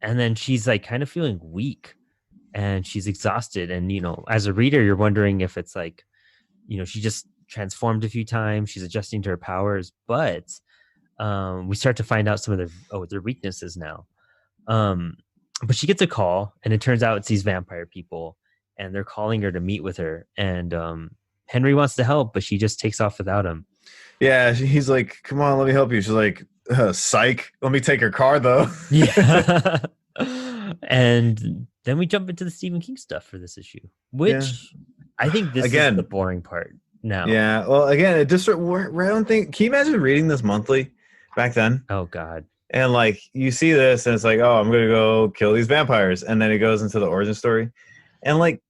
And then she's like kind of feeling weak and she's exhausted. And you know, as a reader, you're wondering if it's like, you know, she just transformed a few times, she's adjusting to her powers, but we start to find out some of their weaknesses now. But she gets a call, and it turns out it's these vampire people, and they're calling her to meet with her. And Henry wants to help, but she just takes off without him. Yeah, he's like, "Come on, let me help you." She's like, "Psych, let me take her car though." Yeah. And then we jump into the Stephen King stuff for this issue, which I think this is the boring part now. Yeah, well, again, it just I don't think. Can you imagine reading this monthly back then? Oh God. And like you see this, and it's like, oh, I'm gonna go kill these vampires, and then it goes into the origin story, and like,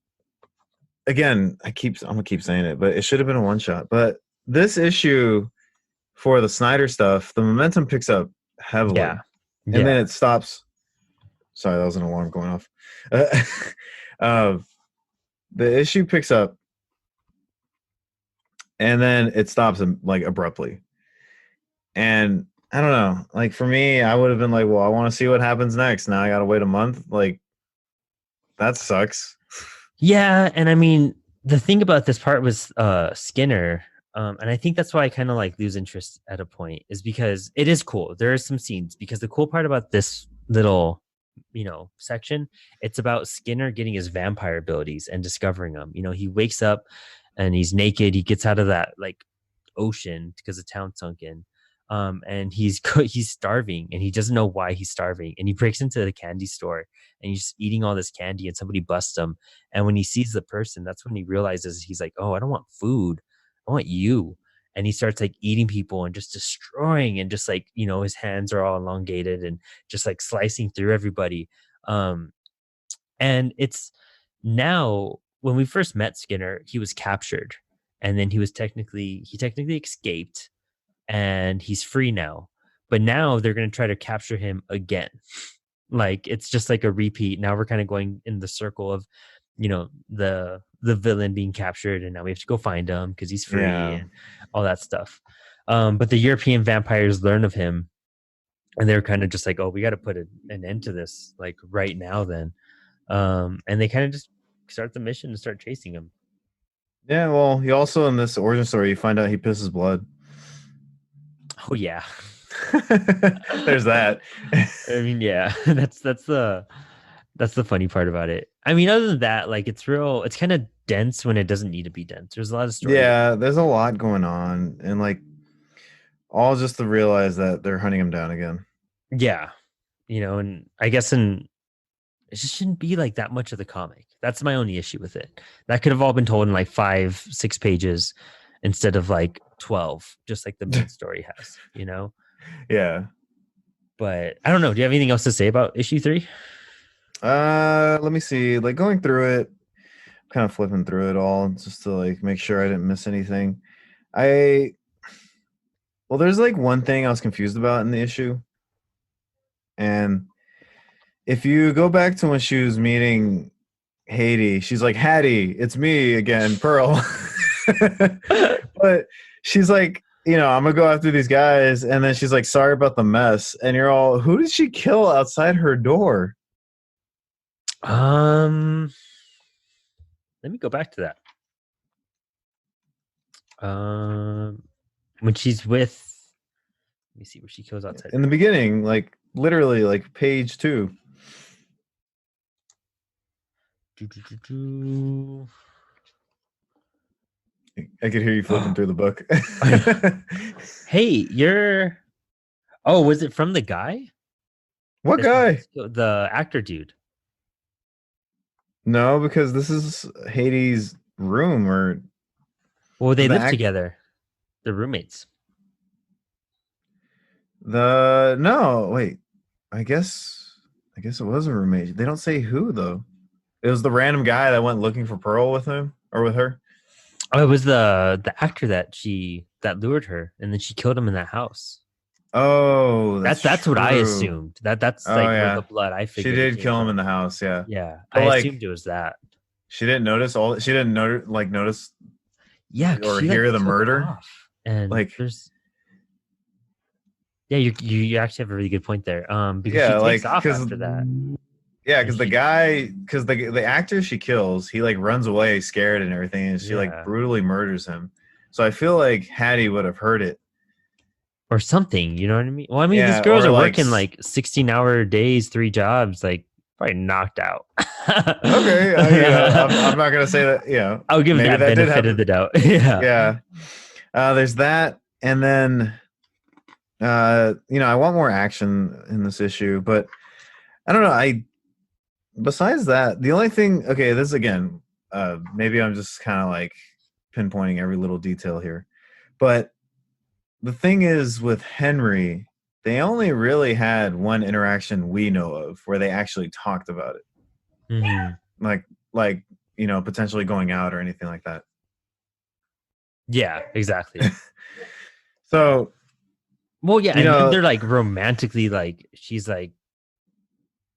again, I'm gonna keep saying it, but it should have been a one shot. But this issue for the Snyder stuff, the momentum picks up heavily, and then it stops. Sorry, that was an alarm going off. The issue picks up, and then it stops like abruptly, and I don't know. Like for me, I would have been like, well, I want to see what happens next. Now I got to wait a month. Like that sucks. Yeah. And I mean, the thing about this part was Skinner. And I think that's why I kind of like lose interest at a point is because it is cool. There are some scenes because the cool part about this little, you know, section, it's about Skinner getting his vampire abilities and discovering them. You know, he wakes up and he's naked. He gets out of that like ocean because the town sunk in. And he's starving and he doesn't know why he's starving, and he breaks into the candy store and he's eating all this candy and somebody busts him, and when he sees the person, that's when he realizes, he's like, oh, I don't want food, I want you. And he starts like eating people and just destroying, and just like, you know, his hands are all elongated and just like slicing through everybody. And it's now, when we first met Skinner, he was captured, and then he technically escaped, and he's free now. But now they're going to try to capture him again. Like it's just like a repeat. Now we're kind of going in the circle of, you know, the villain being captured, and now we have to go find him because he's free and all that stuff. But the European vampires learn of him, and they're kind of just like, oh, we got to put an end to this like right now then. And they kind of just start the mission and start chasing him. Yeah, well, he also, in this origin story, you find out he pisses blood. Oh yeah. There's that. I mean, yeah, that's the funny part about it. I mean, other than that, like it's kind of dense when it doesn't need to be dense. There's a lot of story. Yeah, there's a lot going on, and like all just to realize that they're hunting him down again. Yeah, you know, and I guess it just shouldn't be like that much of the comic. That's my only issue with it. That could have all been told in like 5-6 pages, instead of like 12, just like the main story has, Yeah. But I don't know. Do you have anything else to say about issue 3? Let me see. Like going through it, kind of flipping through it all just to like make sure I didn't miss anything. Well, there's like one thing I was confused about in the issue. And if you go back to when she was meeting Haiti, she's like, Hattie, it's me again, Pearl. But she's like, I'm gonna go after these guys, and then she's like, sorry about the mess. And you're all, who did she kill outside her door? Let me go back to that. When she's with, let me see where she kills outside. In the beginning, like literally like page 2. I could hear you flipping through the book. Hey, was it from the guy? What guy? The actor dude. No, because this is Hades' room, or well, they live together. They're roommates. No, wait. I guess it was a roommate. They don't say who though. It was the random guy that went looking for Pearl with him or with her. Oh, it was the actor that lured her, and then she killed him in that house. Oh, that's what I assumed. That's where the blood. I figured she did kill him in the house. Yeah, yeah. But I assumed it was that. She didn't notice She didn't notice. Yeah, or hear the murder. And like there's. Yeah, you actually have a really good point there. Because she takes off after that. Yeah, because the actor she kills, he like runs away scared and everything, and she like brutally murders him. So I feel like Hattie would have heard it. Or something, you know what I mean? Well, I mean, these girls are working like 16-hour days, 3 jobs, like probably knocked out. Okay, I'm not gonna say that. Yeah, I'll give that benefit of the doubt. Yeah. There's that, and then I want more action in this issue, but I don't know. Besides that, the only thing. Okay, this again. Maybe I'm just kind of like pinpointing every little detail here, but. The thing is with Henry, they only really had one interaction we know of where they actually talked about it. Mm-hmm. Like potentially going out or anything like that. Yeah, exactly. So, well, yeah, and they're like romantically, like she's like,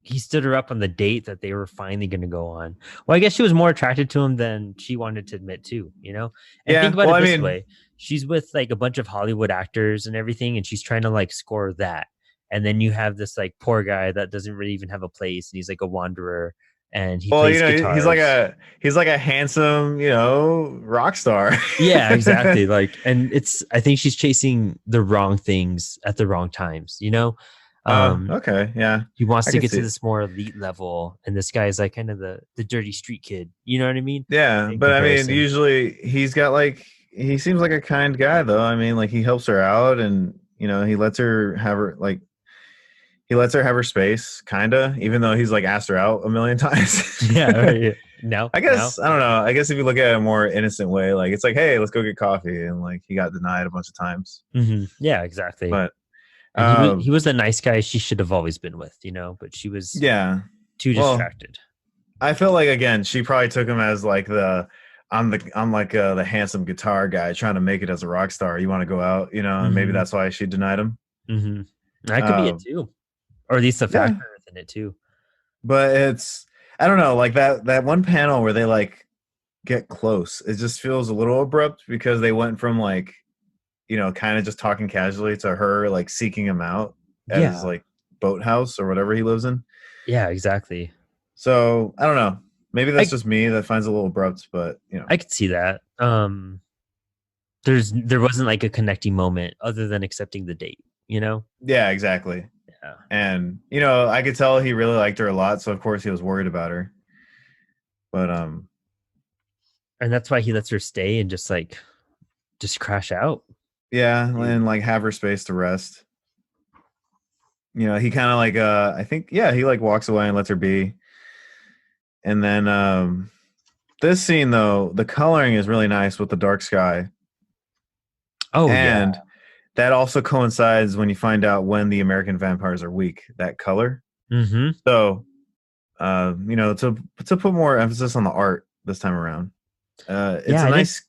he stood her up on the date that they were finally going to go on. Well, I guess she was more attracted to him than she wanted to admit to, And think about it this way. She's with like a bunch of Hollywood actors and everything, and she's trying to like score that. And then you have this like poor guy that doesn't really even have a place, and he's like a wanderer, and he plays guitars. He's like a handsome, rock star. Yeah, exactly. And I think she's chasing the wrong things at the wrong times, Okay, yeah. He wants to get to this more elite level, and this guy is like kind of the dirty street kid. You know what I mean? Yeah, but I mean, usually he's got like he seems like a kind guy though. I mean, like he helps her out, and he lets her have her space, kinda, even though he's like asked her out a million times. Yeah, right. No, I guess I don't know. I guess if you look at it a more innocent way, like it's like, hey, let's go get coffee, and like he got denied a bunch of times. Mm-hmm. Yeah, exactly. But. He was the nice guy she should have always been with, but she was too distracted. I feel like again she probably took him as like I'm the handsome guitar guy trying to make it as a rock star. You want to go out, and maybe that's why she denied him. Mm-hmm. That could be it too, or at least a factor within it too. But I don't know, like that one panel where they like get close. It just feels a little abrupt because they went from like. Kind of just talking casually to her, like seeking him out at his like boathouse or whatever he lives in. Yeah, exactly. So I don't know. Maybe that's just me that finds it a little abrupt, but I could see that. There wasn't like a connecting moment other than accepting the date. Yeah, exactly. Yeah, and I could tell he really liked her a lot, so of course he was worried about her. But and that's why he lets her stay and just crash out. Yeah, and like have her space to rest. He kind of like I think he like walks away and lets her be. And then this scene though, the coloring is really nice with the dark sky. Oh yeah. And that also coincides when you find out when the American vampires are weak, that color. Mm-hmm. So, to put more emphasis on the art this time around, it's Yeah, a nice.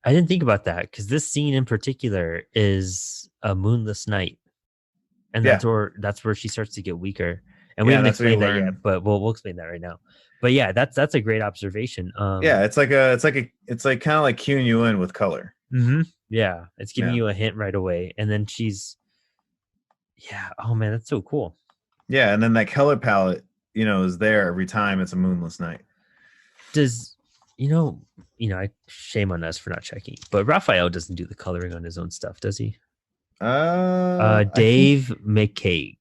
I didn't think about that because this scene in particular is a moonless night, and Yeah, that's where she starts to get weaker. And we yeah, haven't that's what you explained that yet, learn. but we'll explain that right now. But yeah, that's a great observation. Yeah, it's like kind of like cueing you in with color. Yeah, it's giving Yeah, you a hint right away, and then yeah. Oh man, that's so cool. yeah, and then that color palette, is there every time it's a moonless night. Does you know, I shame on us for not checking, but Raphael doesn't do the coloring on his own stuff, does he? I think Dave McCaig.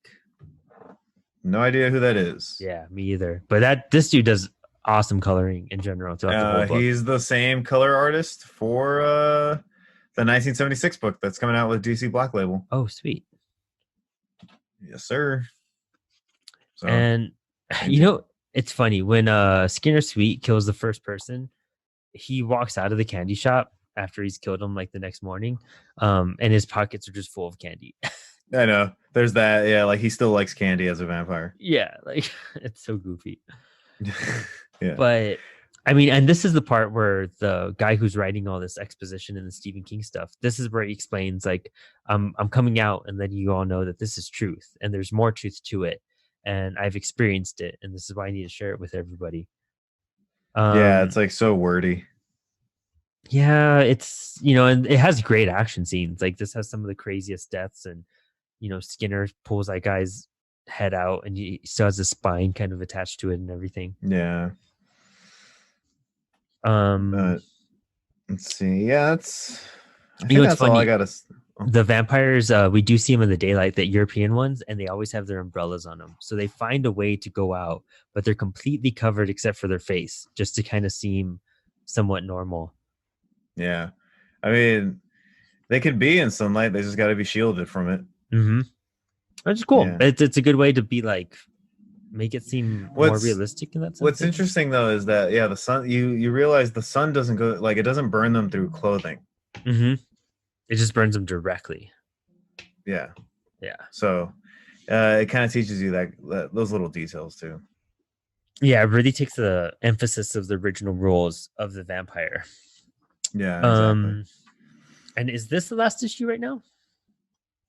no idea who that is. Yeah, me either. But this dude does awesome coloring in general throughout the whole book. He's the same color artist for the 1976 book that's coming out with DC Black Label. Oh, sweet. Yes, sir. So, and it's funny when Skinner Sweet kills the first person, he walks out of the candy shop after he's killed him like the next morning, and his pockets are just full of candy. I know. There's that. Yeah, like he still likes candy as a vampire. Yeah, like it's so goofy. Yeah. But I mean, and this is the part where the guy who's writing all this exposition in the Stephen King stuff, this is where he explains like, I'm coming out and letting you all know that this is truth and there's more truth to it. And I've experienced it. And this is why I need to share it with everybody. Yeah, it's like so wordy. Yeah, it's, and it has great action scenes. Like this has some of the craziest deaths, and, Skinner pulls that guy's head out and he still has a spine kind of attached to it and everything. Yeah. Let's see. Yeah, that's. I think that's funny. all I gotta. The vampires, we do see them in the daylight, the European ones, and they always have their umbrellas on them. So they find a way to go out, but they're completely covered except for their face, just to kind of seem somewhat normal. Yeah, I mean, they could be in sunlight. They just got to be shielded from it. Which is cool. Yeah. It's a good way to be like, make it seem more realistic in that sense. What's interesting though is that the sun. You realize the sun doesn't go like it doesn't burn them through clothing. It just burns them directly. Yeah. So, it kind of teaches you that those little details too. Yeah, it really takes the emphasis of the original rules of the vampire. Yeah. Exactly. And is this the last issue right now?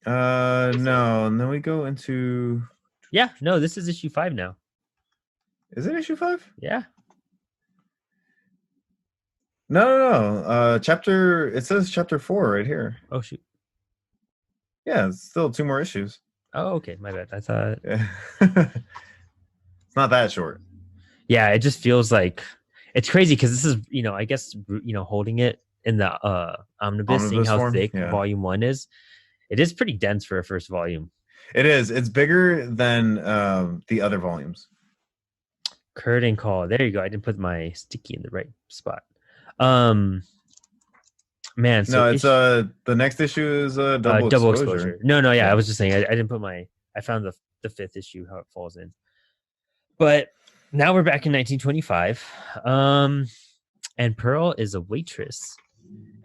No. And then we go into. Yeah. No, this is issue 5 now. Is it issue 5? Yeah. No. It says chapter 4 right here. Oh shoot. Yeah, it's still 2 more issues. Oh, okay. My bad. I thought. Yeah. It's not that short. Yeah, it just feels like it's crazy because this is, I guess, holding it in the omnibus, seeing how form? thick volume 1 is. It is pretty dense for a first volume. It is. It's bigger than the other volumes. Curtain call. There you go. I didn't put my sticky in the right spot. Man, so no, it's the next issue is double exposure. No, yeah, I was just saying I didn't put I found the 5th issue, how it falls in. But now we're back in 1925. And Pearl is a waitress,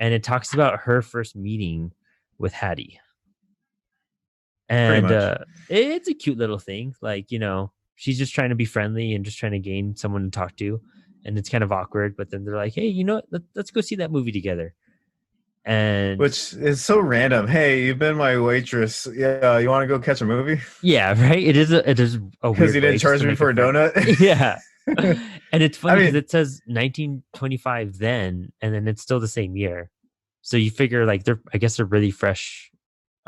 and it talks about her first meeting with Hattie. And it's a cute little thing. Like, she's just trying to be friendly and just trying to gain someone to talk to. And it's kind of awkward, but then they're like, hey, let's go see that movie together. And which is so random. Hey, you've been my waitress. Yeah, you want to go catch a movie? Yeah, right. It is a because you didn't charge me for a donut. Yeah. And it's funny because it says 1925 then, and then it's still the same year. So you figure like they're really fresh.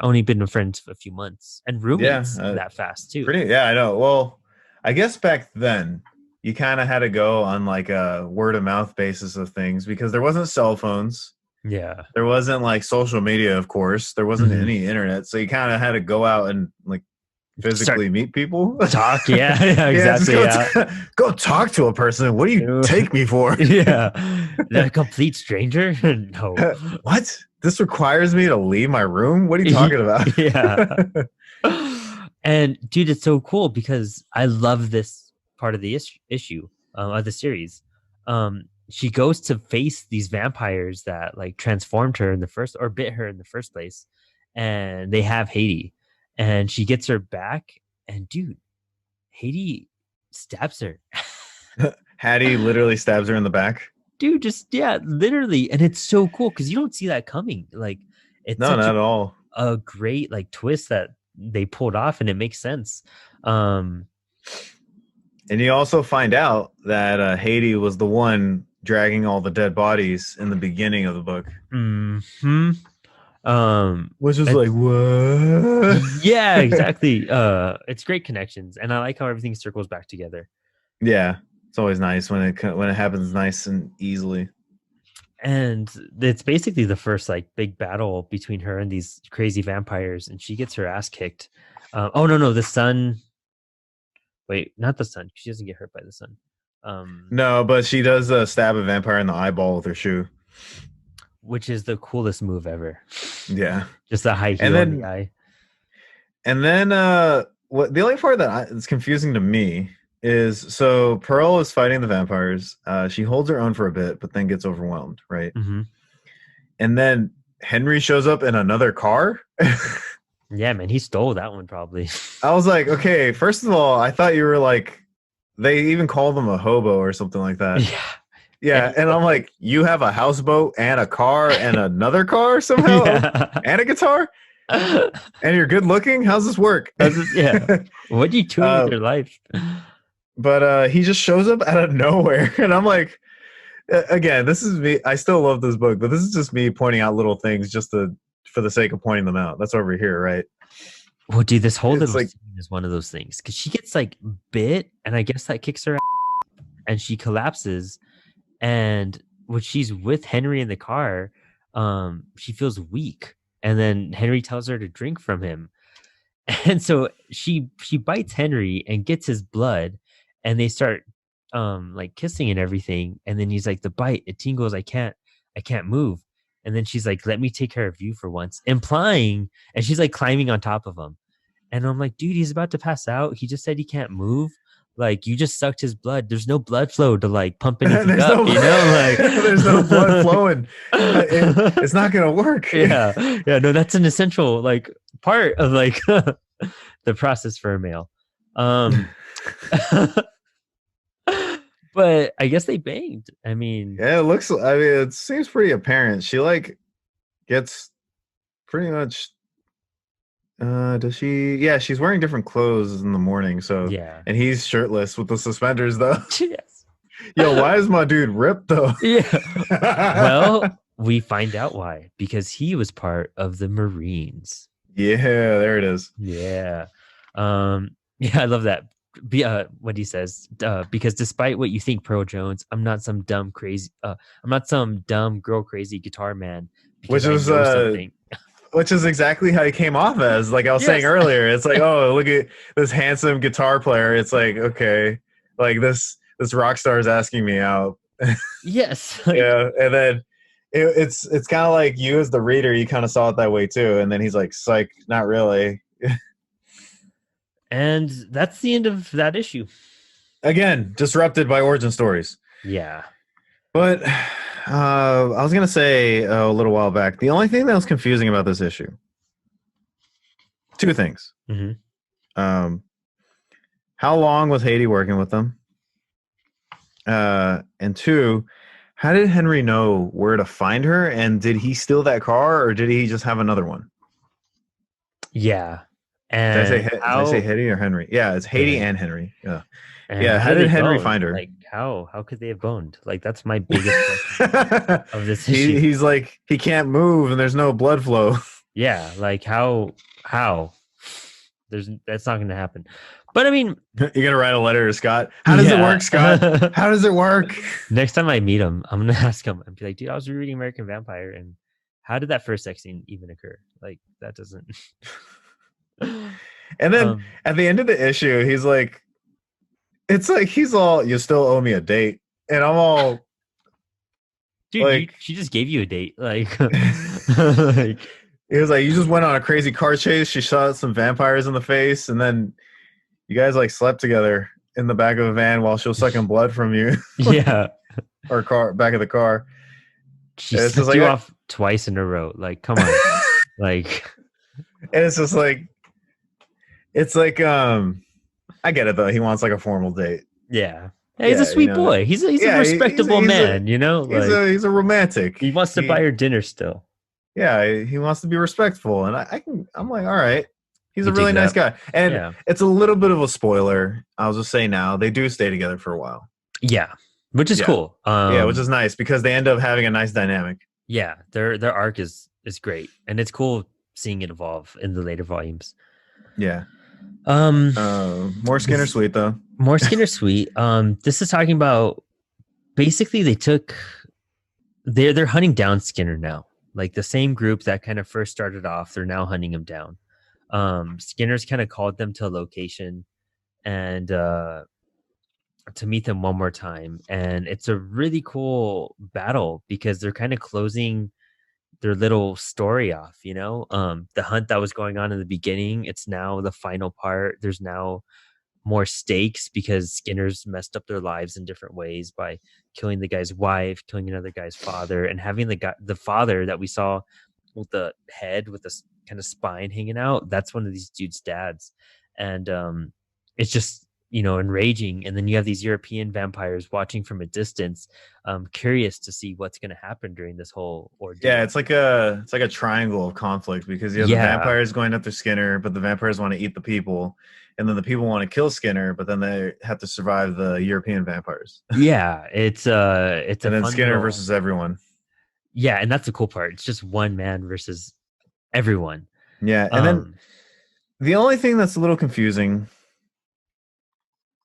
Only been friends for a few months, and roommates that fast too. I know. Well, I guess back then you kind of had to go on like a word of mouth basis of things because there wasn't cell phones. Yeah, there wasn't like social media, of course. There wasn't any internet, so you kind of had to go out and like physically meet people, talk. Yeah, exactly. Go talk to a person. What do you take me for? Yeah, a complete stranger. No, what? This requires me to leave my room? What are you talking about? Yeah. And dude, it's so cool because I love this part of the issue of the series. she goes to face these vampires that like transformed her in the first or bit her in the first place, and they have Haiti, and she gets her back, and dude, Haiti stabs her. Hattie literally stabs her in the back. Dude, just yeah, literally, and it's so cool because you don't see that coming. Like, it's No, such not at all. a great like twist that they pulled off, and it makes sense. And you also find out that Haiti was the one dragging all the dead bodies in the beginning of the book. Mm-hmm. Which is like, what? Yeah, exactly. It's great connections, and I like how everything circles back together. Yeah, it's always nice when it happens nice and easily. And it's basically the first like big battle between her and these crazy vampires, and she gets her ass kicked. Oh no, the sun. Wait, not the sun. She doesn't get hurt by the sun. No, but she does stab a vampire in the eyeball with her shoe, which is the coolest move ever. Yeah, just a high heel in the eye. And then what the only part that is confusing to me is, so Pearl is fighting the vampires. She holds her own for a bit, but then gets overwhelmed, right? Mm-hmm. And then Henry shows up in another car. Yeah, man, he stole that one probably. I was like, okay, first of all, I thought you were like, they even called them a hobo or something like that. Yeah, and I'm like, you have a houseboat and a car and another car somehow, and a guitar, and you're good looking. How's this work? Yeah, what do you do with your life? But he just shows up out of nowhere, and I'm like, again, this is me. I still love this book, but this is just me pointing out little things just for the sake of pointing them out. That's over here, right? Well, dude, this whole little scene is one of those things because she gets like bit, and I guess that kicks her out, and she collapses. And when she's with Henry in the car, she feels weak, and then Henry tells her to drink from him, and so she bites Henry and gets his blood, and they start like kissing and everything. And then he's like, the bite, it tingles, I can't move. And then she's like, let me take care of you for once, implying, and she's like climbing on top of him. And I'm like, dude, he's about to pass out. He just said he can't move. Like, you just sucked his blood. There's no blood flow to like pump anything up, you know? Like, there's no blood flowing. It's not gonna work. Yeah. No, that's an essential like part of like the process for a male. But I guess they banged. I mean, yeah, it seems pretty apparent. She like gets pretty much. Does she? Yeah, she's wearing different clothes in the morning. So yeah, and he's shirtless with the suspenders though. Yes. Yo, why is my dude ripped though? Yeah. Well, we find out why, because he was part of the Marines. Yeah, there it is. Yeah. Yeah, I love that. What he says, because despite what you think, Pearl Jones, I'm not some dumb girl crazy guitar man. Which is exactly how he came off as. Like I was saying earlier, it's like, oh, look at this handsome guitar player. It's like, okay, like this rock star is asking me out. Yes. Yeah, and then it's kind of like you as the reader, you kind of saw it that way too. And then he's like, psych, not really. And that's the end of that issue. Again, disrupted by origin stories. Yeah. But I was going to say a little while back, the only thing that was confusing about this issue, two things. Mm-hmm. How long was Haiti working with them? And two, how did Henry know where to find her? And did he steal that car, or did he just have another one? Yeah. And did I say Haiti or Henry? Yeah, it's Haiti and Henry. Yeah. And yeah, how did Henry find her? Like, how could they have boned? Like, that's my biggest question of this issue. He's like, he can't move and there's no blood flow. Yeah, like how? That's not going to happen. But I mean, you're going to write a letter to Scott. How does it work, Scott? How does it work? Next time I meet him, I'm going to ask him and be like, dude, I was reading American Vampire, and how did that first sex scene even occur? Like, that doesn't. And then at the end of the issue, he's like, it's like he's all, you still owe me a date, and I'm all, dude, like, she just gave you a date, like, like, he was like, you just went on a crazy car chase, she shot some vampires in the face, and then you guys like slept together in the back of a van while she was sucking blood from you. Yeah, or car back of the car. She And it's just sucked like you off twice in a row. Like, come on. Like, and it's just like I get it though. He wants like a formal date. yeah. Yeah, he's a Yeah, you sweet know. boy. He's a Yeah, respectable man, you know? Like he's a romantic. he wants to buy her dinner still. Yeah, he wants to be respectful, and I'm like, all right. He's You a dig really nice that? guy, and Yeah. it's a little bit of a spoiler. I'll just say now they do stay together for a while. Yeah. Which is Yeah, cool. yeah, which is nice because they end up having a nice dynamic. Yeah, their arc is great. And it's cool seeing it evolve in the later volumes. Yeah. Um More Skinner Sweet though. More Skinner Sweet. This is talking about basically they're hunting down Skinner now. Like the same group that kind of first started off, they're now hunting him down. Skinner's kind of called them to a location and to meet them one more time. And it's a really cool battle because they're kind of closing their little story off, you know? The hunt that was going on in the beginning, it's now the final part. There's now more stakes because Skinner's messed up their lives in different ways by killing the guy's wife, killing another guy's father, and having the father that we saw with the head with the kind of spine hanging out. That's one of these dudes' dads, and it's just enraging. And then you have these European vampires watching from a distance, curious to see what's going to happen during this whole ordeal. Yeah, it's like a triangle of conflict because you have the vampires going after Skinner, but the vampires want to eat the people, and then the people want to kill Skinner, but then they have to survive the European vampires. Yeah, it's and then Skinner versus everyone. Yeah, and that's the cool part. It's just one man versus everyone. Yeah, and then the only thing that's a little confusing,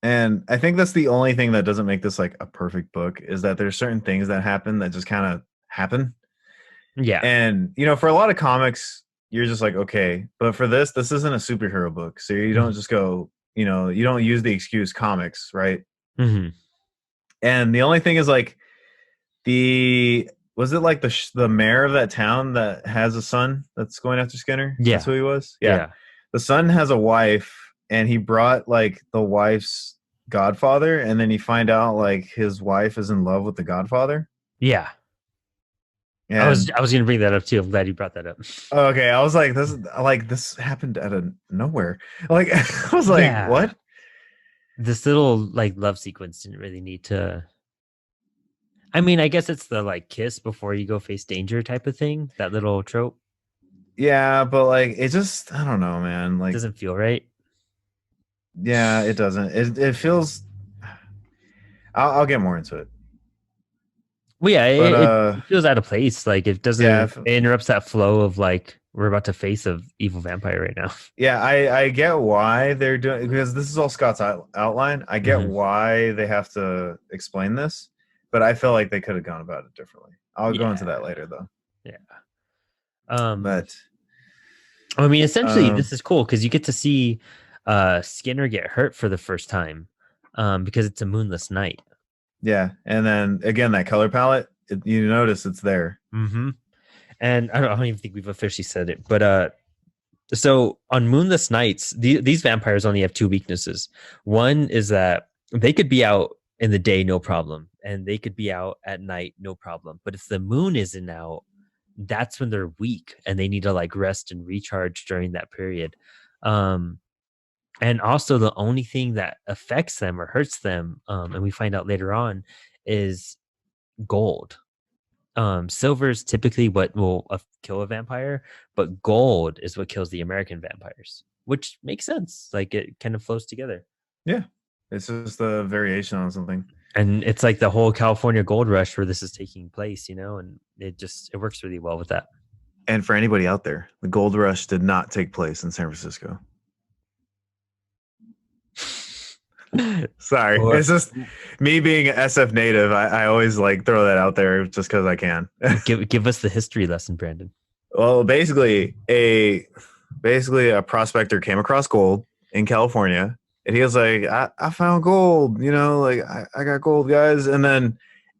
and I think that's the only thing that doesn't make this like a perfect book, is that there's certain things that happen that just kind of happen. Yeah. And, for a lot of comics, you're just like, okay. But for this isn't a superhero book. So you don't just go, you don't use the excuse comics, right? Mm-hmm. And the only thing is like was it like the mayor of that town that has a son that's going after Skinner? Yeah. That's who he was? Yeah. The son has a wife, and he brought like the wife's godfather, and then you find out like his wife is in love with the godfather. Yeah. And I was going to bring that up too. I'm glad you brought that up. Okay, I was like, this happened out of nowhere. Like, I was like, what? This little like love sequence didn't really need to. I mean, I guess it's the like kiss before you go face danger type of thing. That little trope. Yeah, but like it just, I don't know, man. Like, doesn't feel right. Yeah, it doesn't. It feels. I'll get more into it. Well, yeah, it feels out of place. Like it doesn't. Yeah, it interrupts that flow of like we're about to face a evil vampire right now. Yeah, I get why they're doing, because this is all Scott's outline. I get why they have to explain this, but I feel like they could have gone about it differently. I'll go into that later, though. Yeah. But I mean, essentially, this is cool because you get to see Skinner get hurt for the first time because it's a moonless night. Yeah, and then again, that color palette, you notice it's there. Mm-hmm. And I don't even think we've officially said it, but so on moonless nights, these vampires only have two weaknesses. One is that they could be out in the day, no problem, and they could be out at night, no problem. But if the moon isn't out, that's when they're weak and they need to like rest and recharge during that period. And also the only thing that affects them or hurts them, and we find out later on, is gold. Silver is typically what will kill a vampire, but gold is what kills the American vampires, which makes sense. Like it kind of flows together. Yeah, it's just a variation on something. And it's like the whole California gold rush where this is taking place, and it works really well with that. And for anybody out there, the gold rush did not take place in San Francisco. Sorry, it's just me being an SF native. I always like throw that out there just because I can. give us the history lesson, Brandon. Well, basically a prospector came across gold in California, and he was like, I found gold, like I got gold, guys. And then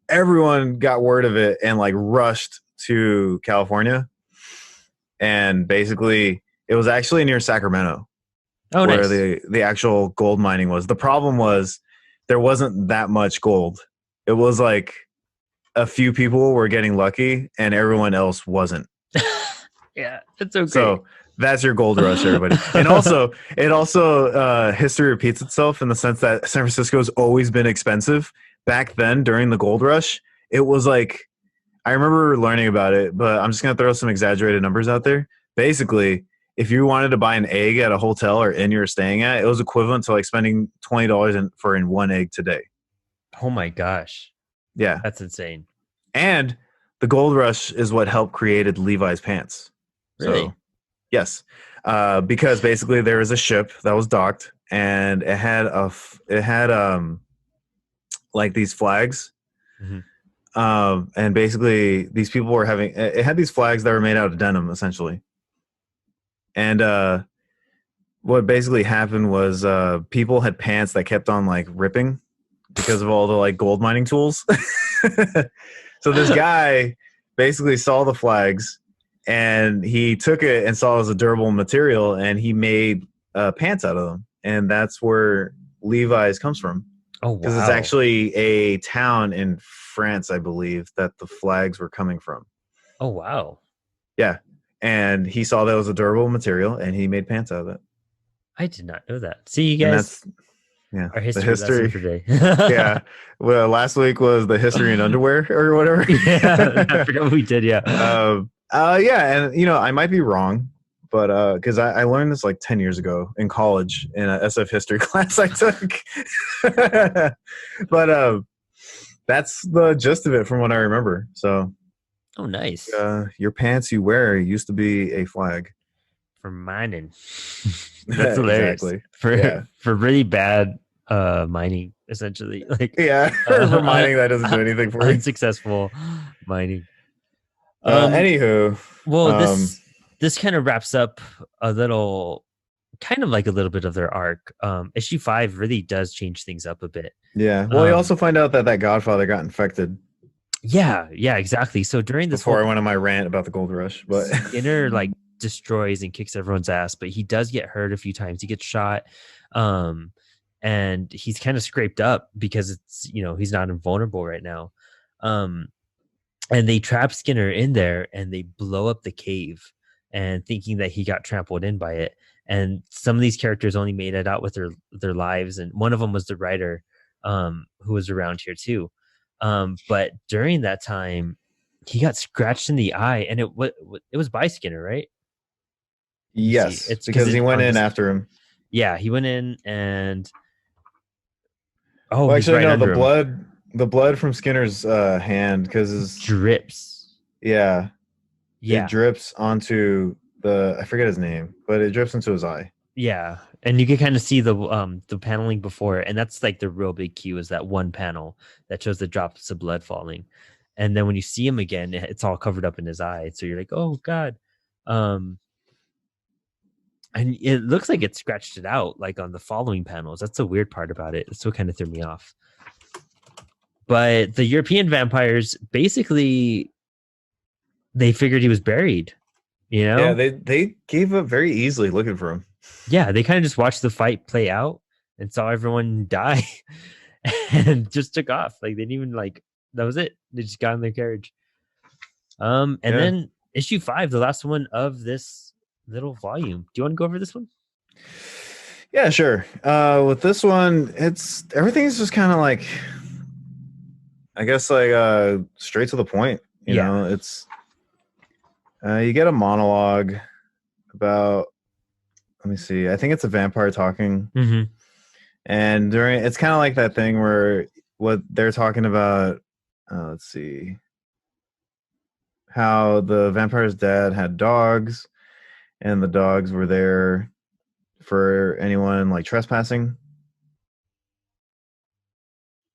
everyone got word of it and like rushed to California. And basically it was actually near Sacramento. Oh, where nice. the actual gold mining was. The problem was there wasn't that much gold It was like a few people were getting lucky and everyone else wasn't. Yeah, it's okay. So that's your gold rush, everybody. And also, history repeats itself in the sense that San Francisco's always been expensive. Back then, during the gold rush, it was like, I remember learning about it, but I'm just going to throw some exaggerated numbers out there. Basically, if you wanted to buy an egg at a hotel or inn you were staying at, it was equivalent to like spending $20 for one egg today. Oh my gosh. Yeah. That's insane. And the gold rush is what helped created Levi's pants. Really? So, yes. Because basically there was a ship that was docked and it had like these flags. Mm-hmm. And basically these people were it had these flags that were made out of denim essentially. And what basically happened was people had pants that kept on like ripping because of all the like gold mining tools. So this guy basically saw the flags and he took it and saw it as a durable material and he made pants out of them. And that's where Levi's comes from. Oh, wow. Because it's actually a town in France, I believe, that the flags were coming from. Oh, wow. Yeah. And he saw that was a durable material and he made pants out of it. I did not know that. See, you guys. Yeah, our history lesson for today. Yeah. Well, last week was the history in underwear or whatever. Yeah, I forgot what we did. Yeah. Yeah, and I might be wrong, but because I learned this like 10 years ago in college in a SF history class I took. But that's the gist of it from what I remember. So. Oh, nice. Your pants you wear used to be a flag. For mining. That's hilarious. Exactly. For really bad mining, essentially. Like for mining that doesn't do anything for you. Unsuccessful mining. Anywho. Well, this kind of wraps up a little bit of their arc. Issue 5 really does change things up a bit. Yeah. Well, you also find out that Godfather got infected. Yeah, exactly. So during this before I went on my rant about the gold rush, but Skinner like destroys and kicks everyone's ass, but he does get hurt a few times. He gets shot, and he's kind of scraped up because it's he's not invulnerable right now. And they trap Skinner in there and they blow up the cave, and thinking that he got trampled in by it. And some of these characters only made it out with their lives, and one of them was the writer, who was around here too. But during that time, he got scratched in the eye, and it was by Skinner, right? Yes, it's because he went in after him. Yeah, he went in and actually, no, the blood from Skinner's hand because his drips. Yeah, it drips onto I forget his name, but it drips into his eye. Yeah, and you can kind of see the paneling before it, and that's like the real big cue is that one panel that shows the drops of blood falling, and then when you see him again, it's all covered up in his eye. So you're like, oh god, and it looks like it scratched it out like on the following panels. That's the weird part about it. It's what kind of threw me off. But the European vampires basically they figured he was buried. Yeah, they gave up very easily looking for him. Yeah, they kind of just watched the fight play out and saw everyone die and just took off. Like they didn't even that was it. They just got in their carriage. And then issue 5, the last one of this little volume. Do you want to go over this one? Yeah, sure. With this one, everything's just kind of like, I guess straight to the point. You know, it's you get a monologue about. Let me see. I think it's a vampire talking. Mm-hmm. And it's kind of like that thing where what they're talking about. Let's see. How the vampire's dad had dogs, and the dogs were there for anyone like trespassing.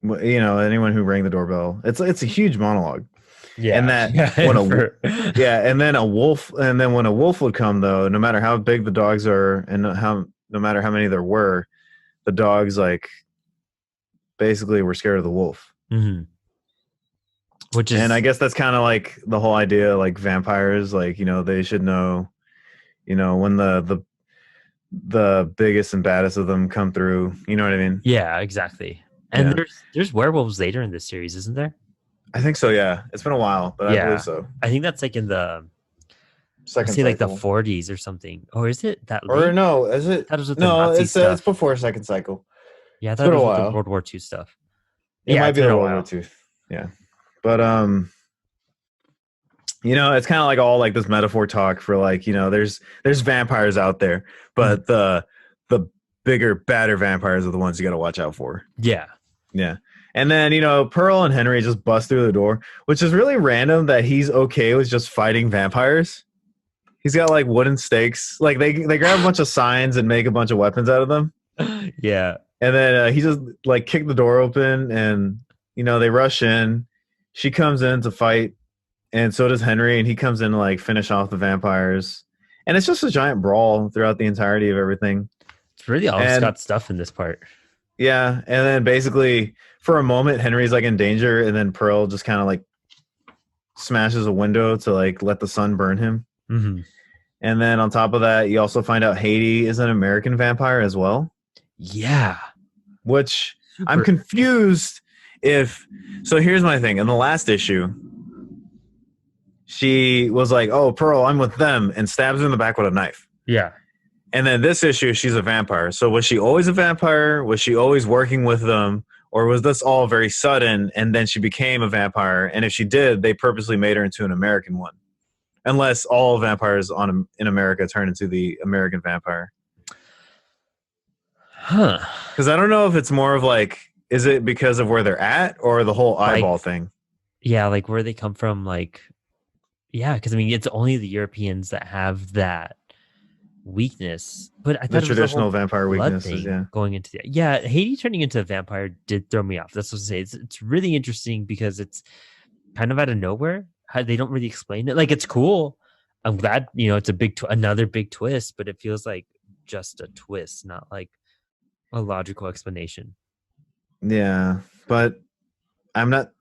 Anyone who rang the doorbell. It's a huge monologue. Yeah, and that when a wolf would come though, no matter how big the dogs are, and no matter how many there were, the dogs basically were scared of the wolf. Mm-hmm. And I guess that's kind of like the whole idea, like vampires, they should know, when the biggest and baddest of them come through. You know what I mean? Yeah, exactly. And there's werewolves later in this series, isn't there? I think so. Yeah, it's been a while, but I believe Yeah, so. I think that's like in the I'll Second say like the cycle, 40s or something. Or is it that or late? no? Is it? That was with the No, Nazi it's stuff. before second cycle. Yeah, I It's thought been it a was with the while. World War II stuff. It Yeah, might it's be been the a World War while. II. Yeah, but it's kind of like all like this metaphor talk for like there's vampires out there, but the bigger, badder vampires are the ones you got to watch out for. Yeah. Yeah. And then, Pearl and Henry just bust through the door, which is really random that he's okay with just fighting vampires. He's got like wooden stakes. Like they grab a bunch of signs and make a bunch of weapons out of them. Yeah. And then he just like kicked the door open and, they rush in. She comes in to fight. And so does Henry. And he comes in to like finish off the vampires. And it's just a giant brawl throughout the entirety of everything. It's really all And Scott stuff in this part. yeah. And then basically for a moment, Henry's like in danger. And then Pearl just kind of like smashes a window to like let the sun burn him. Mm-hmm. And then on top of that, you also find out Haiti is an American vampire as well. Yeah. Which Super. I'm confused if... So here's my thing. In the last issue, she was like, oh, Pearl, I'm with them, and stabs her in the back with a knife. Yeah. And then this issue, she's a vampire. So was she always a vampire? Was she always working with them? Or was this all very sudden, and then she became a vampire? And if she did, they purposely made her into an American one. Unless all vampires in America turn into the American vampire. Huh. Because I don't know if it's more of like, is it because of where they're at or the whole eyeball thing? Yeah, like where they come from, like, yeah, because I mean, it's only the Europeans that have that weakness. But I thought The traditional vampire weaknesses, yeah. Going into Haiti turning into a vampire did throw me off. That's what I say. It's really interesting because it's kind of out of nowhere. They don't really explain it. Like, it's cool. I'm glad, it's a another big twist, but it feels like just a twist, not like a logical explanation. Yeah, but I'm not...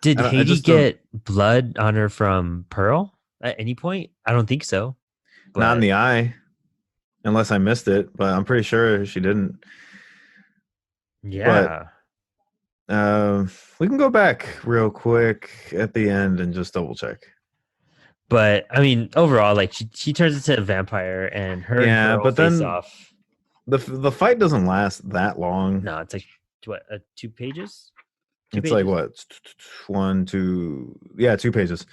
Did Haiti get blood on her from Pearl at any point? I don't think so. But not in the eye, unless I missed it, but I'm pretty sure she didn't. Yeah. But we can go back real quick at the end and just double check. But I mean, overall, like she turns into a vampire, and her and but then off. The fight doesn't last that long. No, it's like what, 2 pages? It's like what, 1, 2, 2 pages.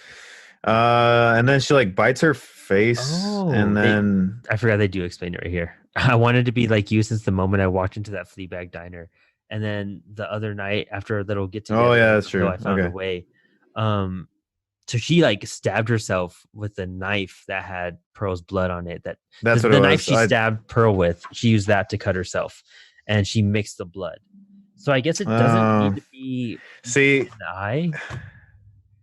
And then she like bites her face, and then I forgot they do explain it right here. I wanted to be like you since the moment I walked into that Fleabag diner, and then the other night after a little get together. Oh yeah, that's true. I found a way. So she like stabbed herself with a knife that had Pearl's blood on it. That's the knife she stabbed Pearl with. She used that to cut herself, and she mixed the blood. So I guess it doesn't need to be in the eye.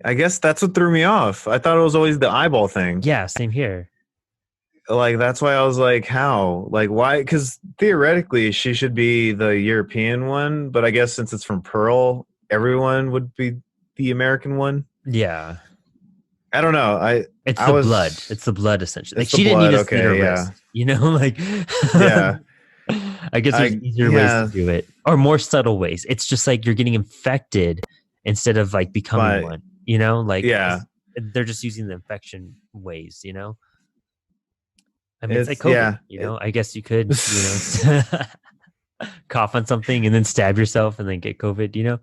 I guess that's what threw me off. I thought it was always the eyeball thing. Yeah, same here. Like, that's why I was like, how? Like, why? Because theoretically, she should be the European one, but I guess since it's from Pearl, everyone would be the American one. Yeah. I don't know. It's the blood. It's the blood, essentially. Like, she didn't need to slit her wrist. Like... Yeah. I guess there's easier ways to do it, or more subtle ways. It's just like you're getting infected instead of like becoming one. Like they're just using the infection ways. I mean, it's like COVID. I guess you could, cough on something and then stab yourself and then get COVID. You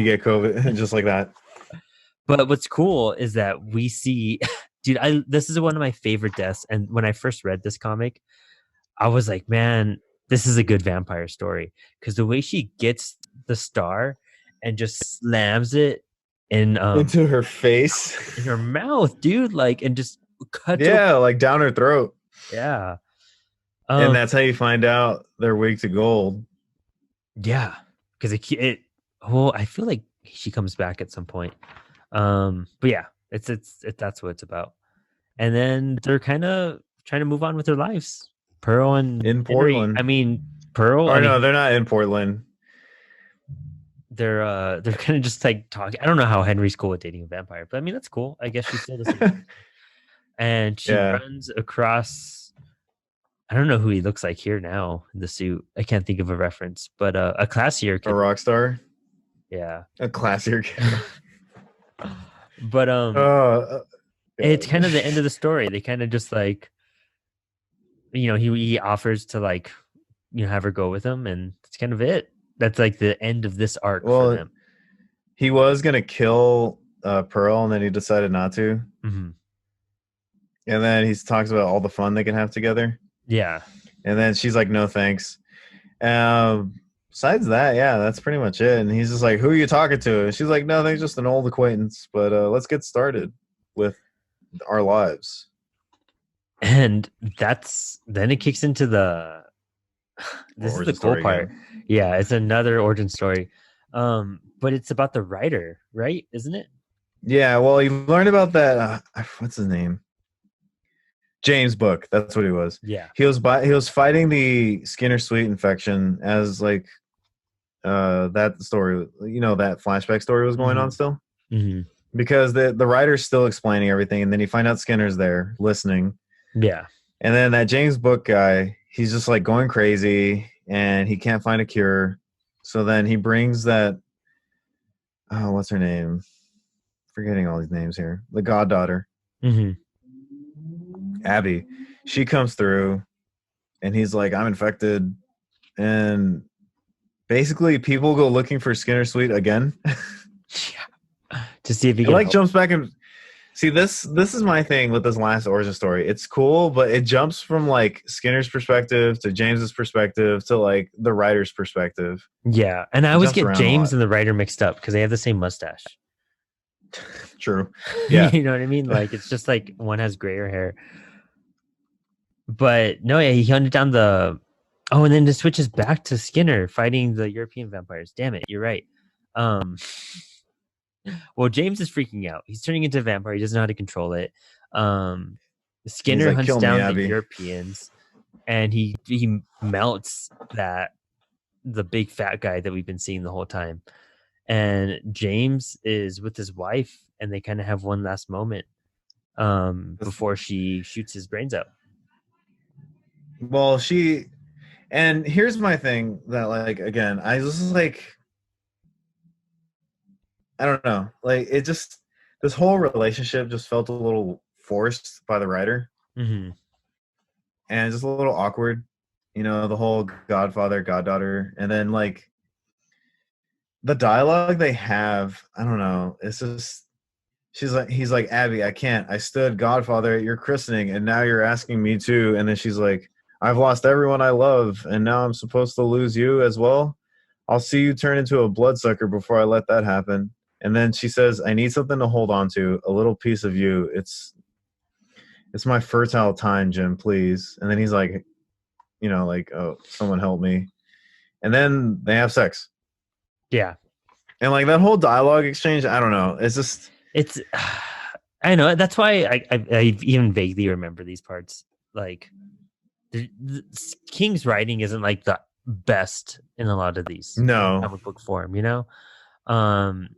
get COVID just like that. But what's cool is that we see, dude. This is one of my favorite deaths, and when I first read this comic, I was like, man, this is a good vampire story, because the way she gets the star and just slams it into her face, in her mouth, dude, like, and just cut like down her throat. Yeah. And that's how you find out they're weak to gold. Yeah, because I feel like she comes back at some point. But yeah, it's that's what it's about. And then they're kind of trying to move on with their lives. Pearl and in Portland. I mean, Pearl. No, they're not in Portland. They're kind of just like talking. I don't know how Henry's cool with dating a vampire, but I mean, that's cool. I guess she still doesn't. And she runs across I don't know who he looks like here now in the suit. I can't think of a reference, but a classier A kid. rock star, Yeah. a classier kid. But uh, it's God. kind of the end of the story. They kind of just like, he offers to like, have her go with him, and that's kind of it. That's like the end of this arc for Well, them. he was gonna kill Pearl, and then he decided not to. Hmm. And then he talks about all the fun they can have together. Yeah. And then she's like, "No, thanks." Besides that, yeah, that's pretty much it. And he's just like, "Who are you talking to?" And she's like, "Nothing, just an old acquaintance. But let's get started with our lives." And then it kicks into this is the Origin cool story part. again. Yeah, it's another origin story. But it's about the writer, right? Isn't it? Yeah, well, you learned about that. What's his name? James Book. That's what he was. Yeah. He was fighting the Skinner Sweet infection as like that story. That flashback story was going on Hmm. still Hmm. because the writer's still explaining everything, and then you find out Skinner's there listening, Yeah. and then that James Book guy, he's just like going crazy, and he can't find a cure. So then he brings that. Oh, what's her name? Forgetting all these names here. The goddaughter, Hmm. Abby. She comes through, and he's like, "I'm infected," and basically people go looking for Skinner Sweet again. Yeah. To see if he It can like help. jumps back and see this is my thing with this last origin story. It's cool, but it jumps from like Skinner's perspective to James's perspective to like the writer's perspective. Yeah. And I It always jumps get around a James lot. and the writer mixed up because they have the same mustache. True. Yeah. You know what I mean? Like it's just like one has grayer hair. But no, yeah, he hunted down the. Oh, and then it switches back to Skinner fighting the European vampires. Damn it, you're right. Um, well, James is freaking out. He's turning into a vampire. He doesn't know how to control it. Um, He's Skinner like, hunts "Kill me, down the Abby." Europeans, and he melts the big fat guy that we've been seeing the whole time. And James is with his wife, and they kind of have one last moment before she shoots his brains out. Well, and here's my thing that like again, I was just like I don't know. Like it just this whole relationship just felt a little forced by the writer Hmm. and just a little awkward. The whole godfather, goddaughter, and then like the dialogue they have, I don't know. It's just he's like, "Abby, I can't. I stood godfather at your christening, and now you're asking me to." And then she's like, "I've lost everyone I love, and now I'm supposed to lose you as well. I'll see you turn into a bloodsucker before I let that happen." And then she says, "I need something to hold on to, a little piece of you. It's my fertile time, Jim, please." And then he's like, like, "Oh, someone help me." And then they have sex. Yeah, And like that whole dialogue exchange, I don't know. It's just it's. I know that's why I even vaguely remember these parts. Like King's writing isn't like the best in a lot of these in no. comic book form. Um,